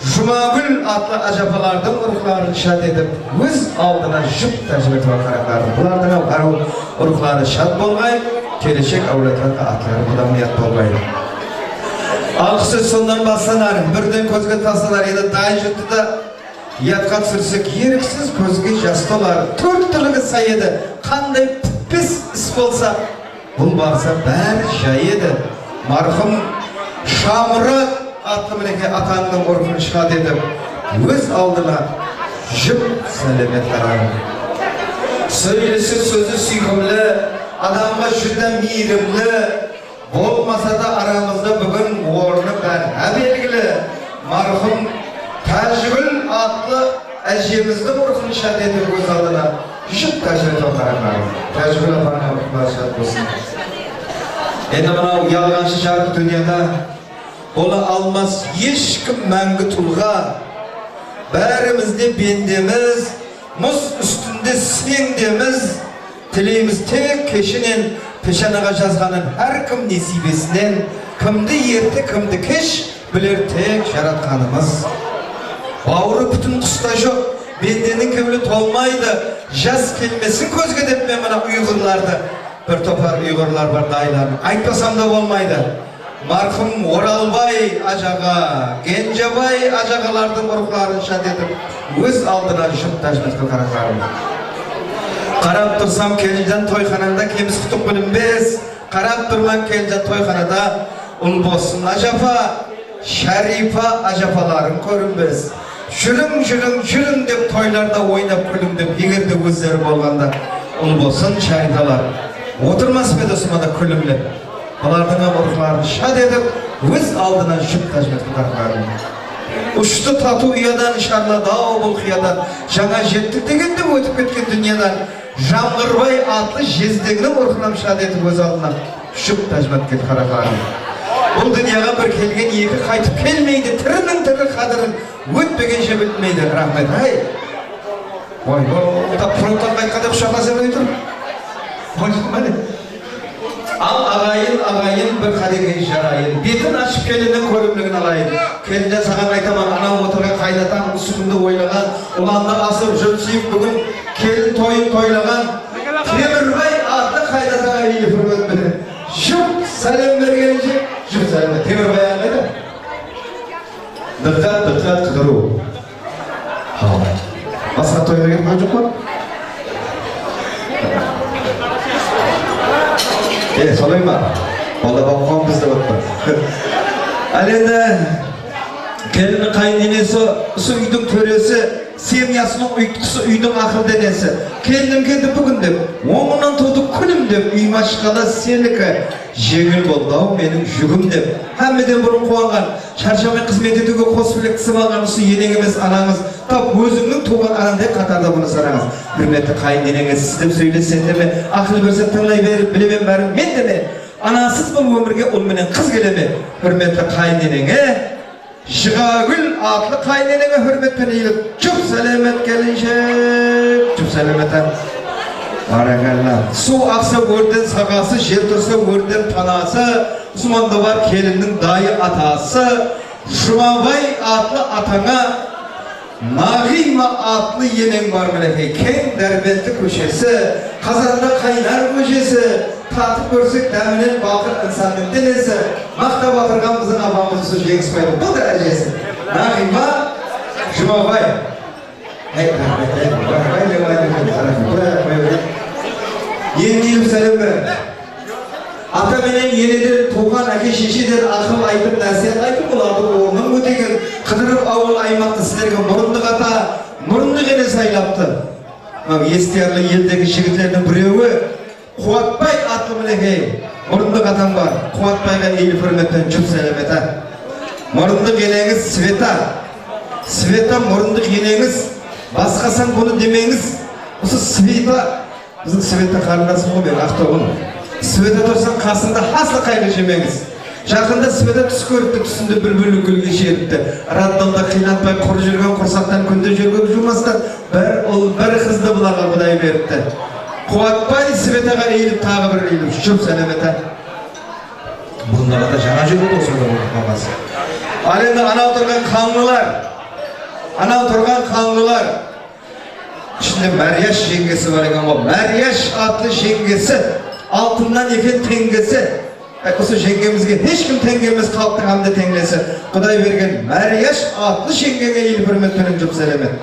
Жұмагүл атлы ажапалардың ұрықларын шад етіп, өз алдына жүк тәжібет вақарақтарын. Бұлардың ару ұрықлары шад болғай, келешек әулетлерді атлары бұдан ниет болғай. Алқысы сондан бастанар, бірден көзге тасталар еді, дай жүтті да ятқа түсірсек, еріксіз көзге жас толар. Төрт түлігі сай еді, қандай піс іс болса, бұл барса бәрі жай еді. Марқым Шамұрат атты мінеке атаңның ұрқын шад етіп, өз алдына жүк сәлемет қарады. Сөйлесі сөзі сүйкімлі, адамға жүдә мейірімлі, болмаса да арамызда бүгін орны бәрі белгілі. Марқым Тәжігүл атлы әжеміздің ұрқын шад етіп, өз алдына жүк тәжірет қарады. Тәжігүл апаңа ұрқын шад болсын. Енді мынау ялғаншы жарық дүнияда бола алмас ешкім мәңгі тұлға. Бәрімізде бендеміз, мұз үстінде сеңдеміз. Тілейміз тек кешінен, пешанаға жазғанын әркім несибесінен. Кімді ерте, кімді кеш, білер тек жаратқанымыз. Бауыры бүтін құста жоқ, Bendenin kömülü tolmaydı. Jaz kelimesini közge dep men mana Uygurlarda bir topar Uygurlar var dayılar. Aytmasam da olmaydı. Marhum Oralbay ajaga, Gencebay ajagalarning ruhlarini shad etib, o'z aldına düşüp tajmet qilqaraqlarim. Qarab tursam keljan to'yxonada kemiz qutuq bilinbez. Qarab turman keljan to'yxonada Ulbosun ajafa, Sharifa ajafalarim ko'rinbez. Şürün dep toylarda oynap kulum dep yigirdi o'zlari bo'lganda Ulbosun Sharifalar oturmas mıydı sumada kulümlep. Onlardan ruhlarini şad edip o'z aldına düşüp tajmet qilqaraqlarim. Uçtu tatu uyadan inşallah daha bul xiyadan жаңа жетtik degende ötüp ketken dünyadan Жаңғырбай atlı jezdegini ruhlam şad etip öz aldına düşüp tajmet qilqaraqlarim. Бұл дүнияға бір келген екі қайтып келмейді, тірінің тірі қадырын өтпегенше білмейді. Рахмет, ай! Ой, тап фронттан қайтқанда құшақласа өйтір. Ал ағайын бір қадерген жарайын. Бетін ашып келіннің көрімлігін алайын. Келінен саған айтаман, анау отырған қайнатан ұсымды ойлаған, ұланды асып жүрсейіп бүгін келін тойын тойлаған. Темірбай аты қайнатаға еліп өтмеді. Жұп, сәлем бергенше, жұп сәлем. Темірбай ағайды. Дықтат қыдыру. Басқа тойға кетіп жоқ па? Солай ма? Бала баққан бізді өтті. Ал енді келіні қайыненесі, осы үйдің төресі, семьясының ұйытқысы үйдің ақыл денесі. Келдім бүгін деп, оңынан туды күнім деп, үйім ашқала сенікі. Жеңіл болдау менің жүгім деп. Әммеден бұрын қуанған, шаршамай қызмет етуге қос білек қысым алған осы енең емес анаңыз. Тап өзіңнің туған анандай қатарда бұны сараңыз. Үрметті қайыненеңіз сіздеп сөйлесен деме, ақыл берсе тыңлай беріп білемен бәрін мен деме. Анасыз бұл өмірге ұл менен қыз келеме. Үрметті қайыненеңе, Жығагүл атлы қайыненеңе үрметпен ейліп, жұп сәлемет келіншек, жұп сәлемет Баракалла. Су ақса өрден сағасы, жер тұрса өрден панасы, Усманда бар келіннің дайы атасы, Жұмабай атлы атаңа, Нағима атлы енең бар мінекей, Кен дәрбетті көшесі, Қазанда қайнар көшесі, Татып көрсек дәмінен бақыр инсанның денесі, Мақта батырған біздің апамыз сөз жеңіспайды. Бұл да әжесі. Нағима, Жұмабай. Еңгейіп сәлем бер. Ата менен енеден туған әке шешеден ақыл айтып, нәсият айтып, оларды орнын өтеген, қыдырып ауыл аймақты сіздерге мұрындық ата, мұрындық ене сайлапты. Естиярлы елдегі жігітлердің біреуі Қуатбай атлы мінекей, мұрындық атам бар. Қуатбайға ейлі үрметтен жұп сәлем ета. Мұрындық енеңіз Света. Света мұрындық енеңіз. Басқасан бұны демеңіз. Осы Света, біздің Света қарындасы ғой мен, Ақтоғын. Света тұрсан қасында хаслы қайғы жемеңіз. Жақында Света түс көріпті, түсінде бүлбүлі гүлге жеріпті. Раддалда қиынатпай құр жүрген құрсақтан күнде жүргөк жұмастан бір қызды бұларға бұдай беріпті. Қуатбай Светаға ейліп, тағы бір ейліп, жұп сәлеметі. Бұндағы да жаңа жүрді осында болып қалмасы. Ал енді анау тұрған қаңлылар, ішінде Мәрияш жеңгесі бар екен ғой. Мәрияш атлы жеңгесі, алтыннан екен теңгесі. Осы жеңгемізге ешкім теңгеміз қалықтың hamda теңлесі. Құдай берген Мәрияш атлы жеңгеге ейліп үрметпенен жұп сәлемет.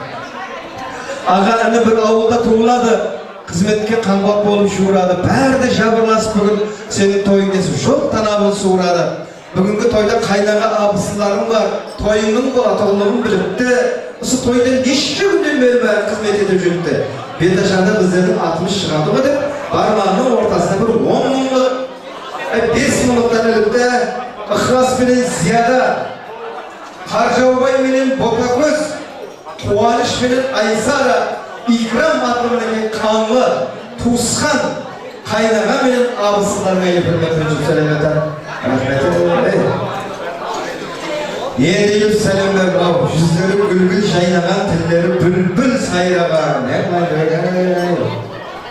Аға әні бір ауылда туылады. Қызметке қаңбақ болып жуырады. Бәрді жабырласып бүгін сенің тойың десіп, жоқ танабын суырады. Бүгінгі тойда қайнаға абысыларым бар. Тойының бұл атаулығын біліпті. Осы тойдан неше күнден бері бәрі қызмет етіп жүріпті. Беташанда біздердің атымыз шығады ғой деп, бармағының ортасына бір 10 мыңлық, 5 мыңлықтан іліпті. Ықылас менен Зияда, Қаржаубай менен Ботакөз, Қуаныш менен Айсара, İkram atımındaki kanlı, Tuzхан, Kaynağa менен абысыларына еліп үрметпен жүп сәлеметтен. Рахметі. Еліп сәлемдер, жүздері гүлгүл жайнаған, тілдері бүлбүл сайраған.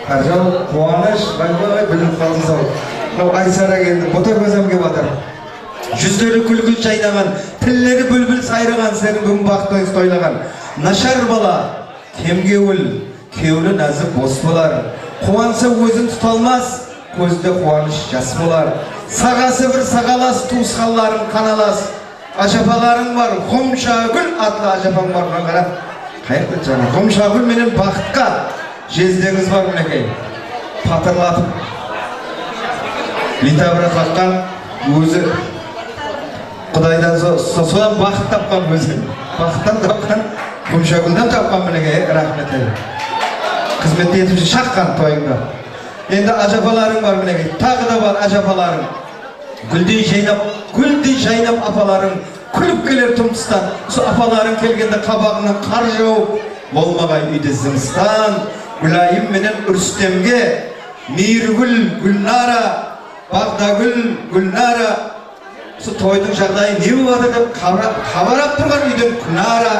Қаржау, Қуаныш, Байбай, біліп қалды сау. Айсара келді, Ботакөз әмге батыр. Жүздері гүлгүл жайнаған, тілдері бүлбүл сайраған, сенің бүгін бақ тойлаған. Нашар бала, kemgevil, kevli nazır bos bolar. Quvonsa o'zin tutolmas, ko'zda quvonish jas bo'lar. Sag'asi bir sagalas, tuğsqallarim kanalas. Ajapalarim var, Xomshagul atlı ajapam var. Qarab, qayerda jana? Xomshagul menin baxtqa jezdegiz var minekey. Patırlatib litabra qaqqan o'zi Xudaydan so'zdan baxt topgan o'zi. Baxtdan topgan, Xomshaguldan topgan minekey, rahmat ayt. Xizmet etib shaqqan to'yingda. Endi ajapalarim var minekey. Tag'i da var ajapalarim. Güldi Zeynep apalarım kulüp gelir tumtustan. Su apalarım kelgende kabağına kar jaup olmagay uyda zimistan. Gülayim menen Ürstemge Mirgül Gülnara Bagdagül Gülnara. Su toydun jagdayı ne bolady dep kabarap turgan uydan Kunara.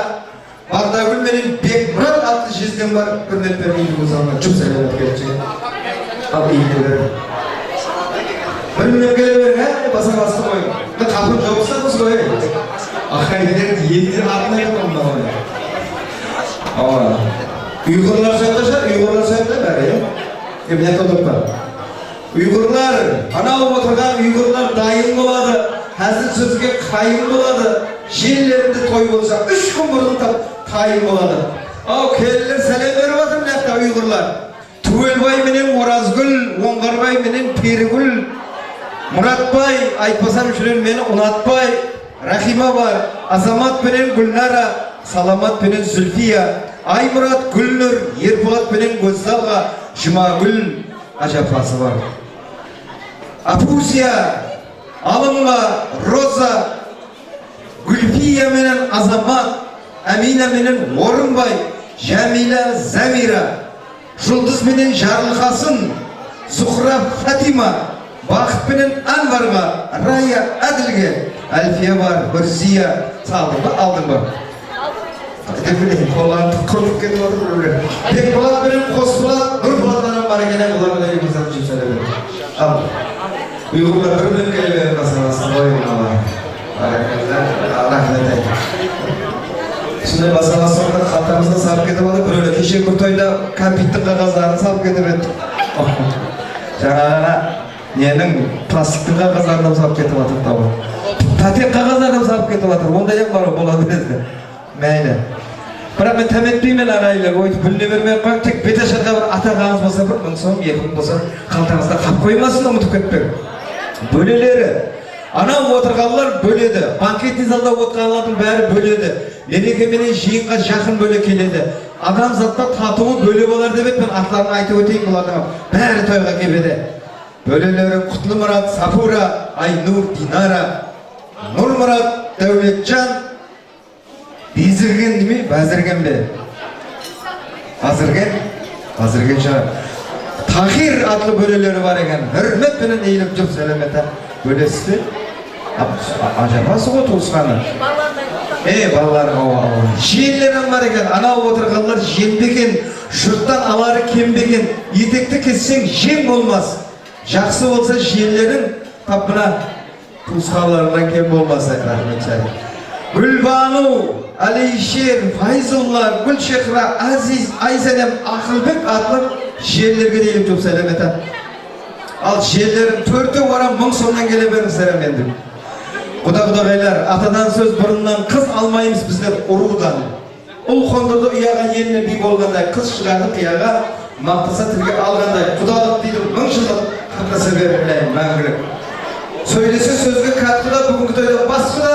Bagdagül menen Bekmurat atlı jezdem var. Hürmet berýän uzanma jup selamet gelecek. Al iyiler. Önüne gelebilir ha, basa koy. Da kapı yoksa nasıl koy? Ahaydeler yediğin altına yapalım da onu. Ama Uygurlar söyledi bari ya. Emniyet odaklar. Uygurlar, ana oturgan Uygurlar dayım boladı. Hazır sözge kayım boladı. Jellerinde toy bolsa 3 gün burun kayım boladı. O kelleler selam verip atım nekta Uygurlar. Tuğelbay menen Orazgül, Ongarбай menen Perigül. Muratbay, aytpasam şulen meni unatbay. Rahima var, Azamat menen Gülnara, Salamat menen Zülfiya, Aymurat Gülnur, Yerbulat menen Gözdalga, Jumagül ajapası var. Apusiya, Alımga, Roza, Gülfiya menen Azamat, Amina menen Orunbay, Jamila Zamira, Жұлдыз menen Jarlıkasın, Zuhra Fatima, Bakıt menen Anvarga, Raya Adilge, Alfiye var, Hırziya, saldın mı, aldın mı? Kollarını kırılıp ketip otur öyle. Bekbulat menen Kosbulat, Nurbulat'tan bana gelen bularına elimizden için söyledim. Al. Uygurlar bir gelebilir masalası, koyun Allah. Rahmet eylesin. Şimdi masalası sonra xaltamızda sarıp ketip alıp böyle keşke bir toyda kompyuter kağızlarını sarıp ketip ettik. Жаңағына ненің пластиктің қағаздарынан салып кетіп жатыр табы. Пәтер қағаздарынан салып кетіп жатыр. Ондай ақ бар бола береді. Мәйлі. Бірақ мен тәметпеймін ағайындар. Өйтіп бүліне бермей қойып, тек бет ашарға бір ата қағаз болса, бір мың сом, 2 мың болса, қалтаңызда қап қоймасын, ұмытып кетпек. Бөлелері. Анау отырғанlar бөледі. Банкетный залда отырғандардың бәрі бөледі. Менекеменен жиынға жақын бөле келеді. Адам затта татуы бөле болар деп еді. Мен атларын айтып өтейін бұлардың. Бәрі тойға келеді. Бөлелері Құтлымұрат, Сафура, Айнур, Динара, Нұрмұрат, Дәулетжан, Безірген деме, Бәзірген бе? Азырген шығар. Тахир атлы бөлелері бар екен. Hürmet пенен eğilip жүр сәлеметі. Бөлесті. Ажапасы ғой туысқаны. Балаларың ау. Жиелерің бар екен. Анау отырғанlar жембеген, жұрттан алары кембеген. Етекті кессең жем болмас. Жақсы болса жиелерің тапына туысқаларынан кем болмаса. Рахмет шайы. Гүлбану, Алейшер, Файзулла, Гүлшехра, Азиз, Айзенем, Ақылбек атлып жиелерге дейіліп жоқ сәлем еті. Ал жиелерін 4-те орам 1000 сомнан келе берін сәлем енді. Құда-құдағайлар, атадан сөз бұрыннан қыз алмаймыз біздер ұрудан. Ұл қондырды ұяға еліне би болғандай, қыз шығарды қияға, мақтаса тілге алғандай. Құдалық дейді 1000 жылдық қырқысы берілейін мәңгілік. Сөйлесе сөзге кәттіға бүгінгі тойда басқыда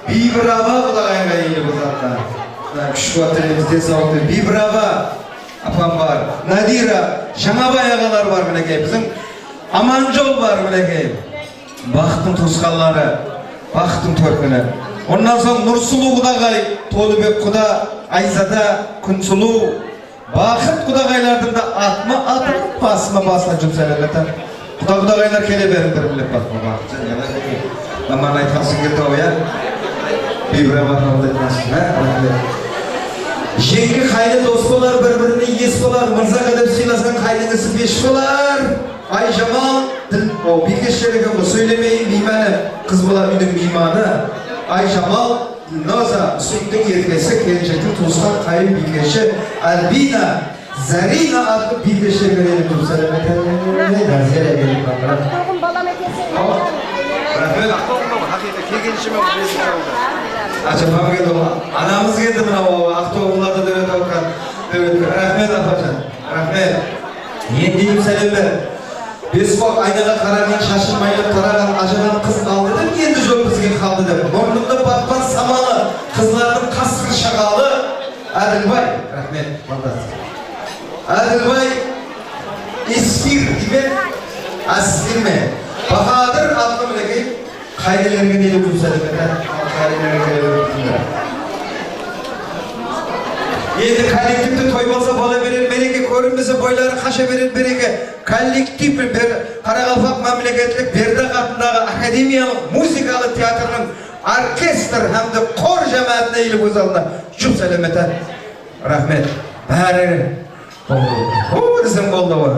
Бибірава құдағайға елі бұзатқа. Күш қуаттырымызде сауықты. Бибірава апам бар. Надира, Жаңабай ағалар бар мінекей. Біздің Аманжол бар мінекей. Бақыттың тұсқалары, бақыттың төркіні. Ондан соң Нұрсұлу құдағай, Толыбек құда, Айзада, Күнсұлу. Бақыт құдағайлардың да атма атып, басыма басына жүм сәлеметі. Құдағайлар келе берін бір біліп бақыма бақыт. Маман айтқасын келді ау я. Бибірава қабылдай қасын. Жеңгі қайлы дос болар, бір-біріне ес болар. Мырзаға деп сыйласқан қайлыңызы 5 болар. Ай Жамал, бекеш жереген бұл сөйлемейін беймәні. Қыз болар үйдің бейманы. Ай Жамал, Dinoza, Sütlük Yetkesi, Kelecek'in Tuzkan Kayın Bilgeçi, Albina, Zarina adlı bilgeçe verelim bu selamete. Nazire gelip bakalım. Rahmet. Acaba geldi o. Anamız geldi buna o. Aktoğullarda da öyle bakan. Rahmet apacan. Rahmet. Yendiyim selamlar. Biz bak aynada karagan, şaşırmayla karagan, acıdan kız kaldı da yendi jol bizge kaldı da. Burnumda batman samalı, kızlarının kasır şakalı. Adilbay, rahmet, fantastik. Adilbay, İspir gibi asirme. Bahadır adlı bilegi, kaydelerine gelip kursadıklar. Kaydelerine gelip Yedi kollektifte toy bolsa bola verir, bereke körünmese boyları kaşa verir, bereke kollektif bir Qaraqalpaq memleketlik Berdaq atındağı akademiyalik musikalik teatrının orkestr hamda kor cemaatine ilip öz alına çok selamete. Rahmet. Bari. Bizim boldu o.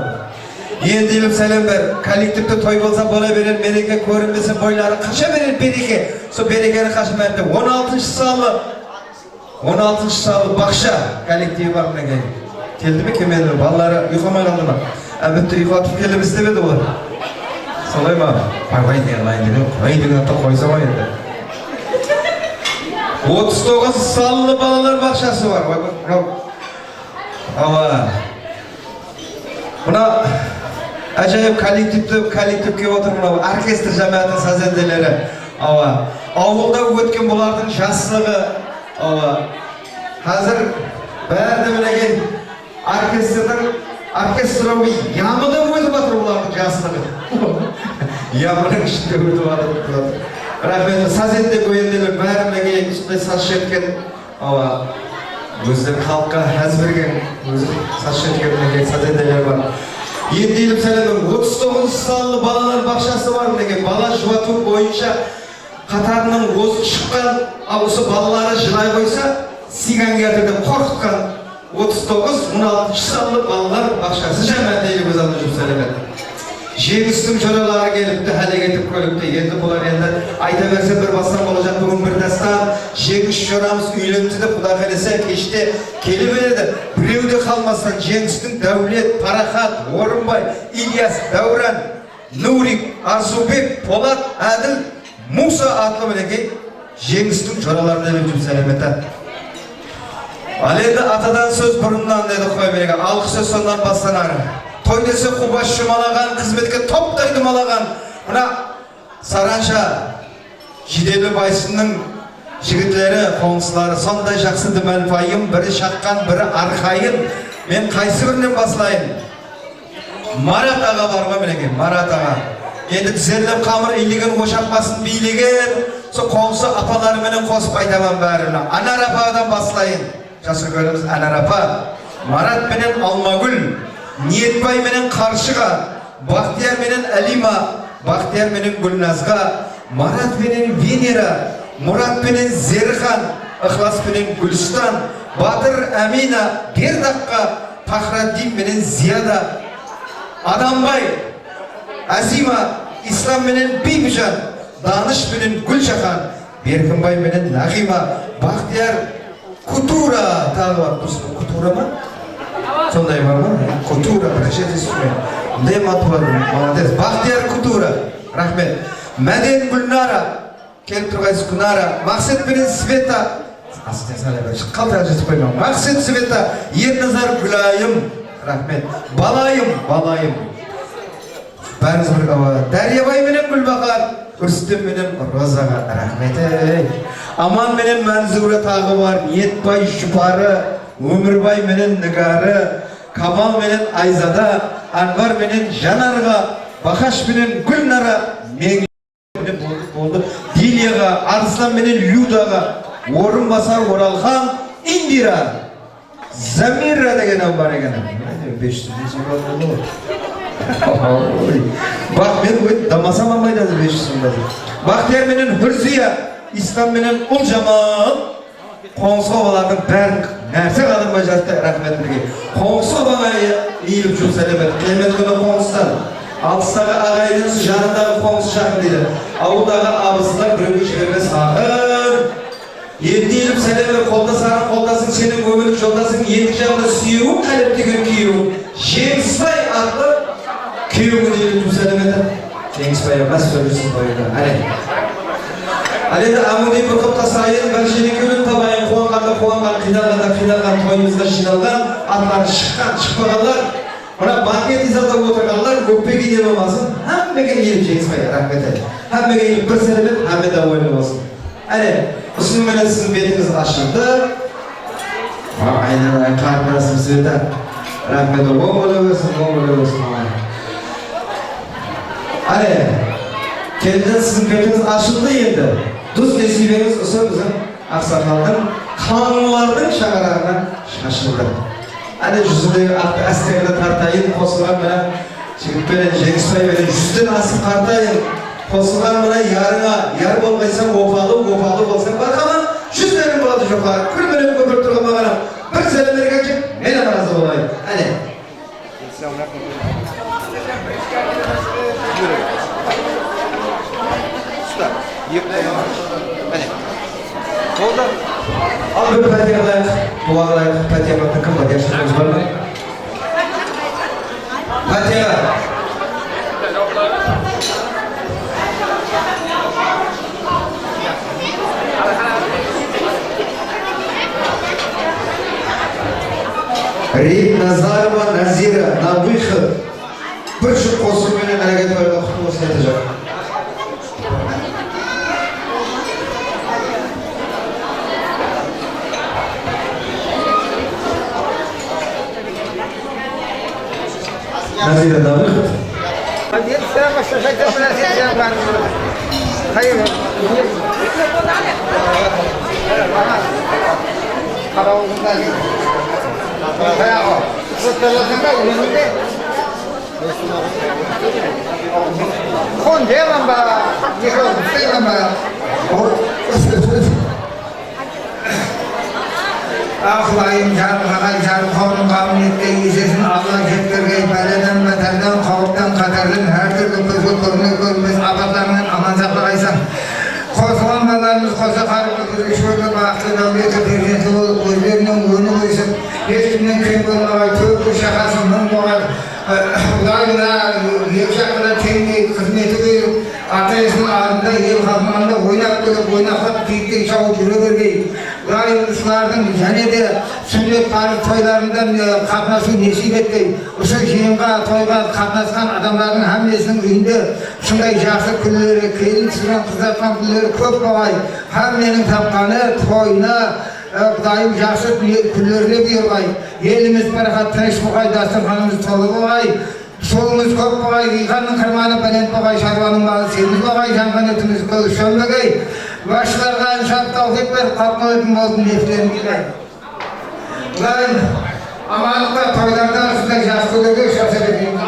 Endi ilip selam ver. Kollektifte toy bolsa bola verir, bereke körünmese boyları kaşa verir, bereke. So berekeni kaşa verir. 16. salı Bakşa kollektivi var mı geldi? Geldi mi kemendir? Balları yıkamay kaldı mı? Elbette yıka atıp gelip istemedi olur. Solay mı? Vay diye lan dedim. Vay diye hatta koysa var ya. 39 salı balalar Bakşası var. Bak. Ama buna acayip kollektifke oturma orkestr cemaati sazendeleri. Ama avulda ötken bulardan şanslığı. Ama hazır bärde bilegen orkestrın yamıda ötüp atır bularning jaslığı. Yamının içinde ötüp atır. Rahmet sazende koyendeler bärde bilegen içinde saç etken ama gözler halkka haz bergen saç etken bilegen sazendeler var. Endi ilip selamım 39 sallı balalar bakşası var bilegen bala juvatu boyunca Katarının ozu çıkan, avusu balaları jılay koysa, sigan getirdi korkutkan 39-16 sallı balalar bakşası cemaat eyle göz almışım söylemek. Jengüstüm çoraları gelipti, hale getip koyuptu. Endi bular endi ayta verse bir basam olacak bugün bir dastan. Jengüst çoramız üylentidi, Kuda kalese keşte kelimeledi. Birevde kalmazsan Jengüstüm Devlet, Parahat, Orunbay, İlyas, Davran, Nurik, Arzubek, Polat, Adil, Musa adlı bilegi Jengüstüm çoralarını ölçüm selamete. Aleyde atadan söz burundan dedi koy bilegi. Alkı söz sondan bassanar. Toy dese kubaş şumalagan, hizmetke toptaydım alagan. Buna Saranşa, Jideli Baysı'nın jigitleri, kongsıları sonday jaksı dümel payım. Biri şakkan, biri arkayın. Men kaysı birinden baslayın. Marat ağa var mı bilegi? Marat ağa. Endi tizerlep kamır illigen koşapmasın biyligen. So konsu apaları menen kosip aytaman bärine. Anarapadan baslayın. Jası görümüz Anarapa. Marat menen Almagül. Niyetbay menen Karşıga. Bahtiyar menen Alima. Bahtiyar menen Gülnazga. Marat menen Venera. Murat menen Zerhan. Ihlas menen Gülstan. Batır Amina. Berdaqqa. Fahraddin menen Ziyada. Adambay. Azima, İslam menen Bibican, Danış menen Gülşahan, Berkinbay menen Nagima, Bahtiyar Kutura tağı var. Kutura mı? Sonday var mı? Kutura, Reşet ismi. Ne matı var mı? Bahtiyar Kutura, rahmet. Meden Gülnara, Kelturgayız Kunara, Maksat menen Sveta, aslında sana bir kaltacısı koymam. Maksat Sveta, Yernazar Gülayım, rahmet. Balayım. Barınız bir kava. Daryabay menen Gülbakar, Üstüm menen Rozaga, rahmet. Aman menen Manzura tağı var, Niyetbay Şuparı, Ömürbay menen Nigarı, Kamal menen Ayzada, Anvar menen Janarga, Bakaş menen Gülnara, Megen menen boldu, Dilyaga, Arslan menen Ludaga, Orunbasar Oralhan, Indira, Zamira degen var eken. 500 olur. Bak ben damasam amaydı 500 lira. Bahtiyar menen Hürziya, İslam menen Ulcamal, Konsovalardan bärin nerse kalınmajaktı rahmetli. Konsova'ya iyilip çok selamet. Kıymet günü Konstan. Altıstağı ağaynın janındağı Kons şahı dedi. Avuldağı abısılar bürünü şehirine sağır. Yediğilim seneme koldasın senin ömürlük yoldasın yedi canlı suyuğun kalep деген kuyuğun. Жеңісбай adlı kuyuğun diyelim bu senemede. Жеңісбай emas söylesin toyunda. Aleda amudi bir kapta sayın ben şeyin kölün tabayın kuğangan qidalgan toyumuzda jиналган atlar çıkmaganlar mana banket izalda o'tirganlar ko'pga yeb olmasin hammaga yeb Жеңісбай rahmat ayt hammaga yeb bir seneme hammada o'yin olsun. Usun bilan sizin betingiz açıldı. Aynen qarindashim sizda. Rahmat bo'laversin. Keldiğinde sizin betiniz açıldı endi. Duz nesibeniz usul bizim aksakallar kanunlardan şagarağına şaşıldı. Yüzündeki askerle tartayın kosulan bana çıkıp böyle Жеңісбай böyle yüzden asıl tartayın kosulan bana yarına yar olmaysan opalı olsan bak ama yüzlerin bağlı çoklar. Külmenin köpür turgama bana bir seneler geçip mene razı olayım. Al bir Fatihalar, dualar, Fatiha bakın var yaşadığımız var mı? Fatiha. Рейд Назарова Назира на выход. Bir şu kostümünün hareketlerine kutlusu yatacak. Nazira na выхod. Ağlayın canım korun kavmiyette iyicesin Allah kettirgey beleden beterden kovuktan kaderden her türlü kızıl görmez abadlarından aman saklaysan kozulan balarımız koza karımız şöyle baktı devleti tercihli olup gözlerinin önü koysun hiç kimden kim bulmaya tövbe şakasın mın boğar Udayına yevşakına tengi hizmeti verip ateşin ardında el kalmanda oynaklıp keyifli çavuş yürüvermeyi Udayınızlardan және de sünnet tarih toylarından katnaşı nesip etmeyi Usul жиынға toyға katnaşkan adamların hammesinin үйінде şunday жақсы күндері келін түсірген қыздатқан күндері көп болғай Hammenin tapqаны toyына Құдайым жақсы күндеріне бұйырғай еліміз барақат тыныш болғай дастарханымыз толы болғай Solumuz көп болғай виғанның қырманы пәлент болғай шаруаның малы семіз болғай жанған етіміз көз шөлмегей басшыларға шап тауқет беріп қалқылайтын болсын нефтерін келей Құдайым аманлықта тойларда осындай жас күндерге шаса берейін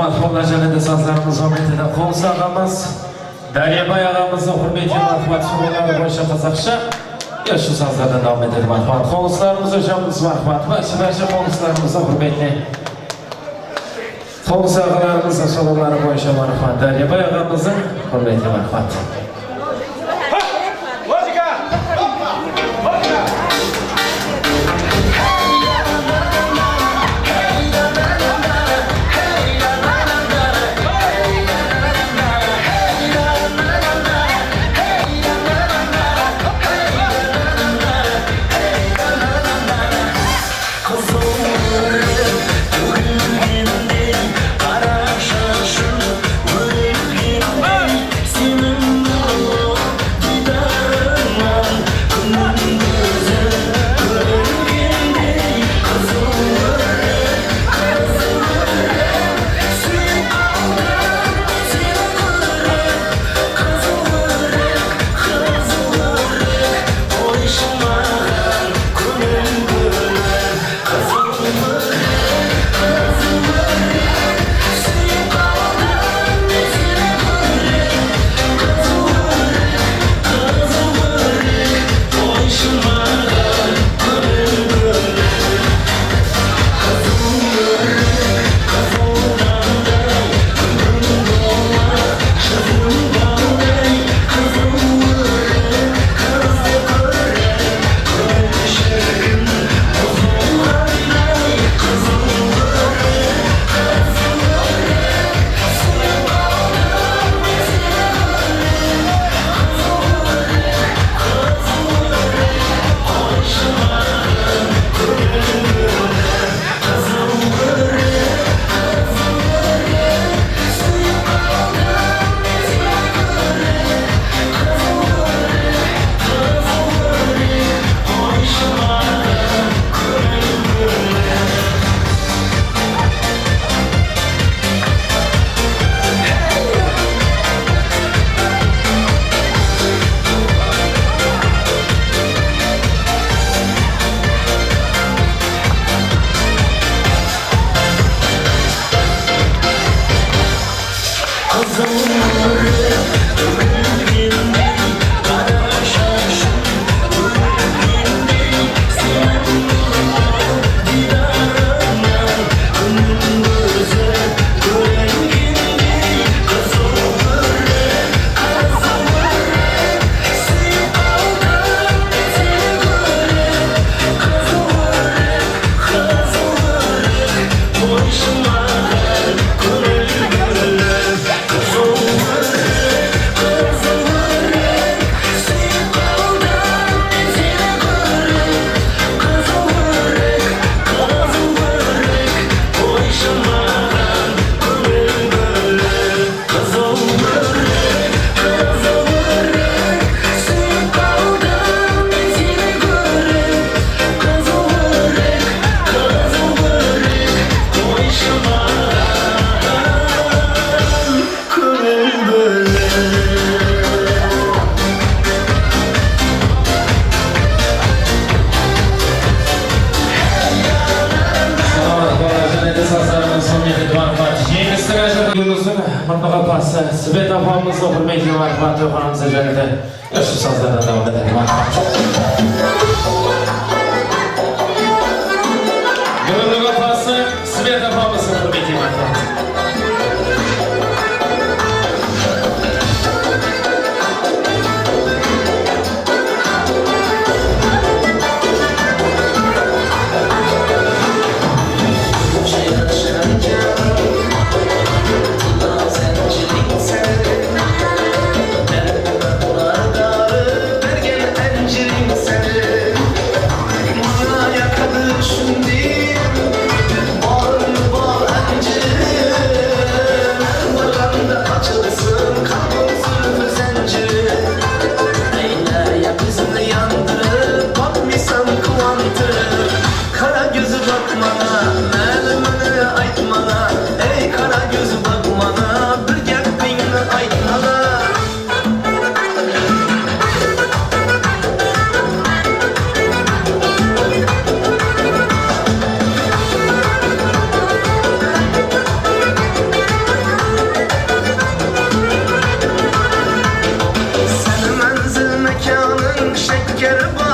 Marhumlar Cennet'e sazlarımız hürmetine kol sağlamaz. Deryabay ağamızın hürmetine rahmat sunuları boyunca Kazakça. Ya şu sazlardan devam edelim Marhumlar. Konuslarımız hocamız Marhumlar. Başka konuslarımıza hürmetine. Kol sağlarımızın sunuları boyunca Marhumlar. Deryabay ağamızın hürmetine Marhumlar. Mutlaka pası, Sveta Famız'la hürmetli marifat ve Hanım'sa Cennet'e yaşlı sazlarına devam edelim. Mutlaka pası, Sveta Famız'la hürmetli marifat. Sen şekerim var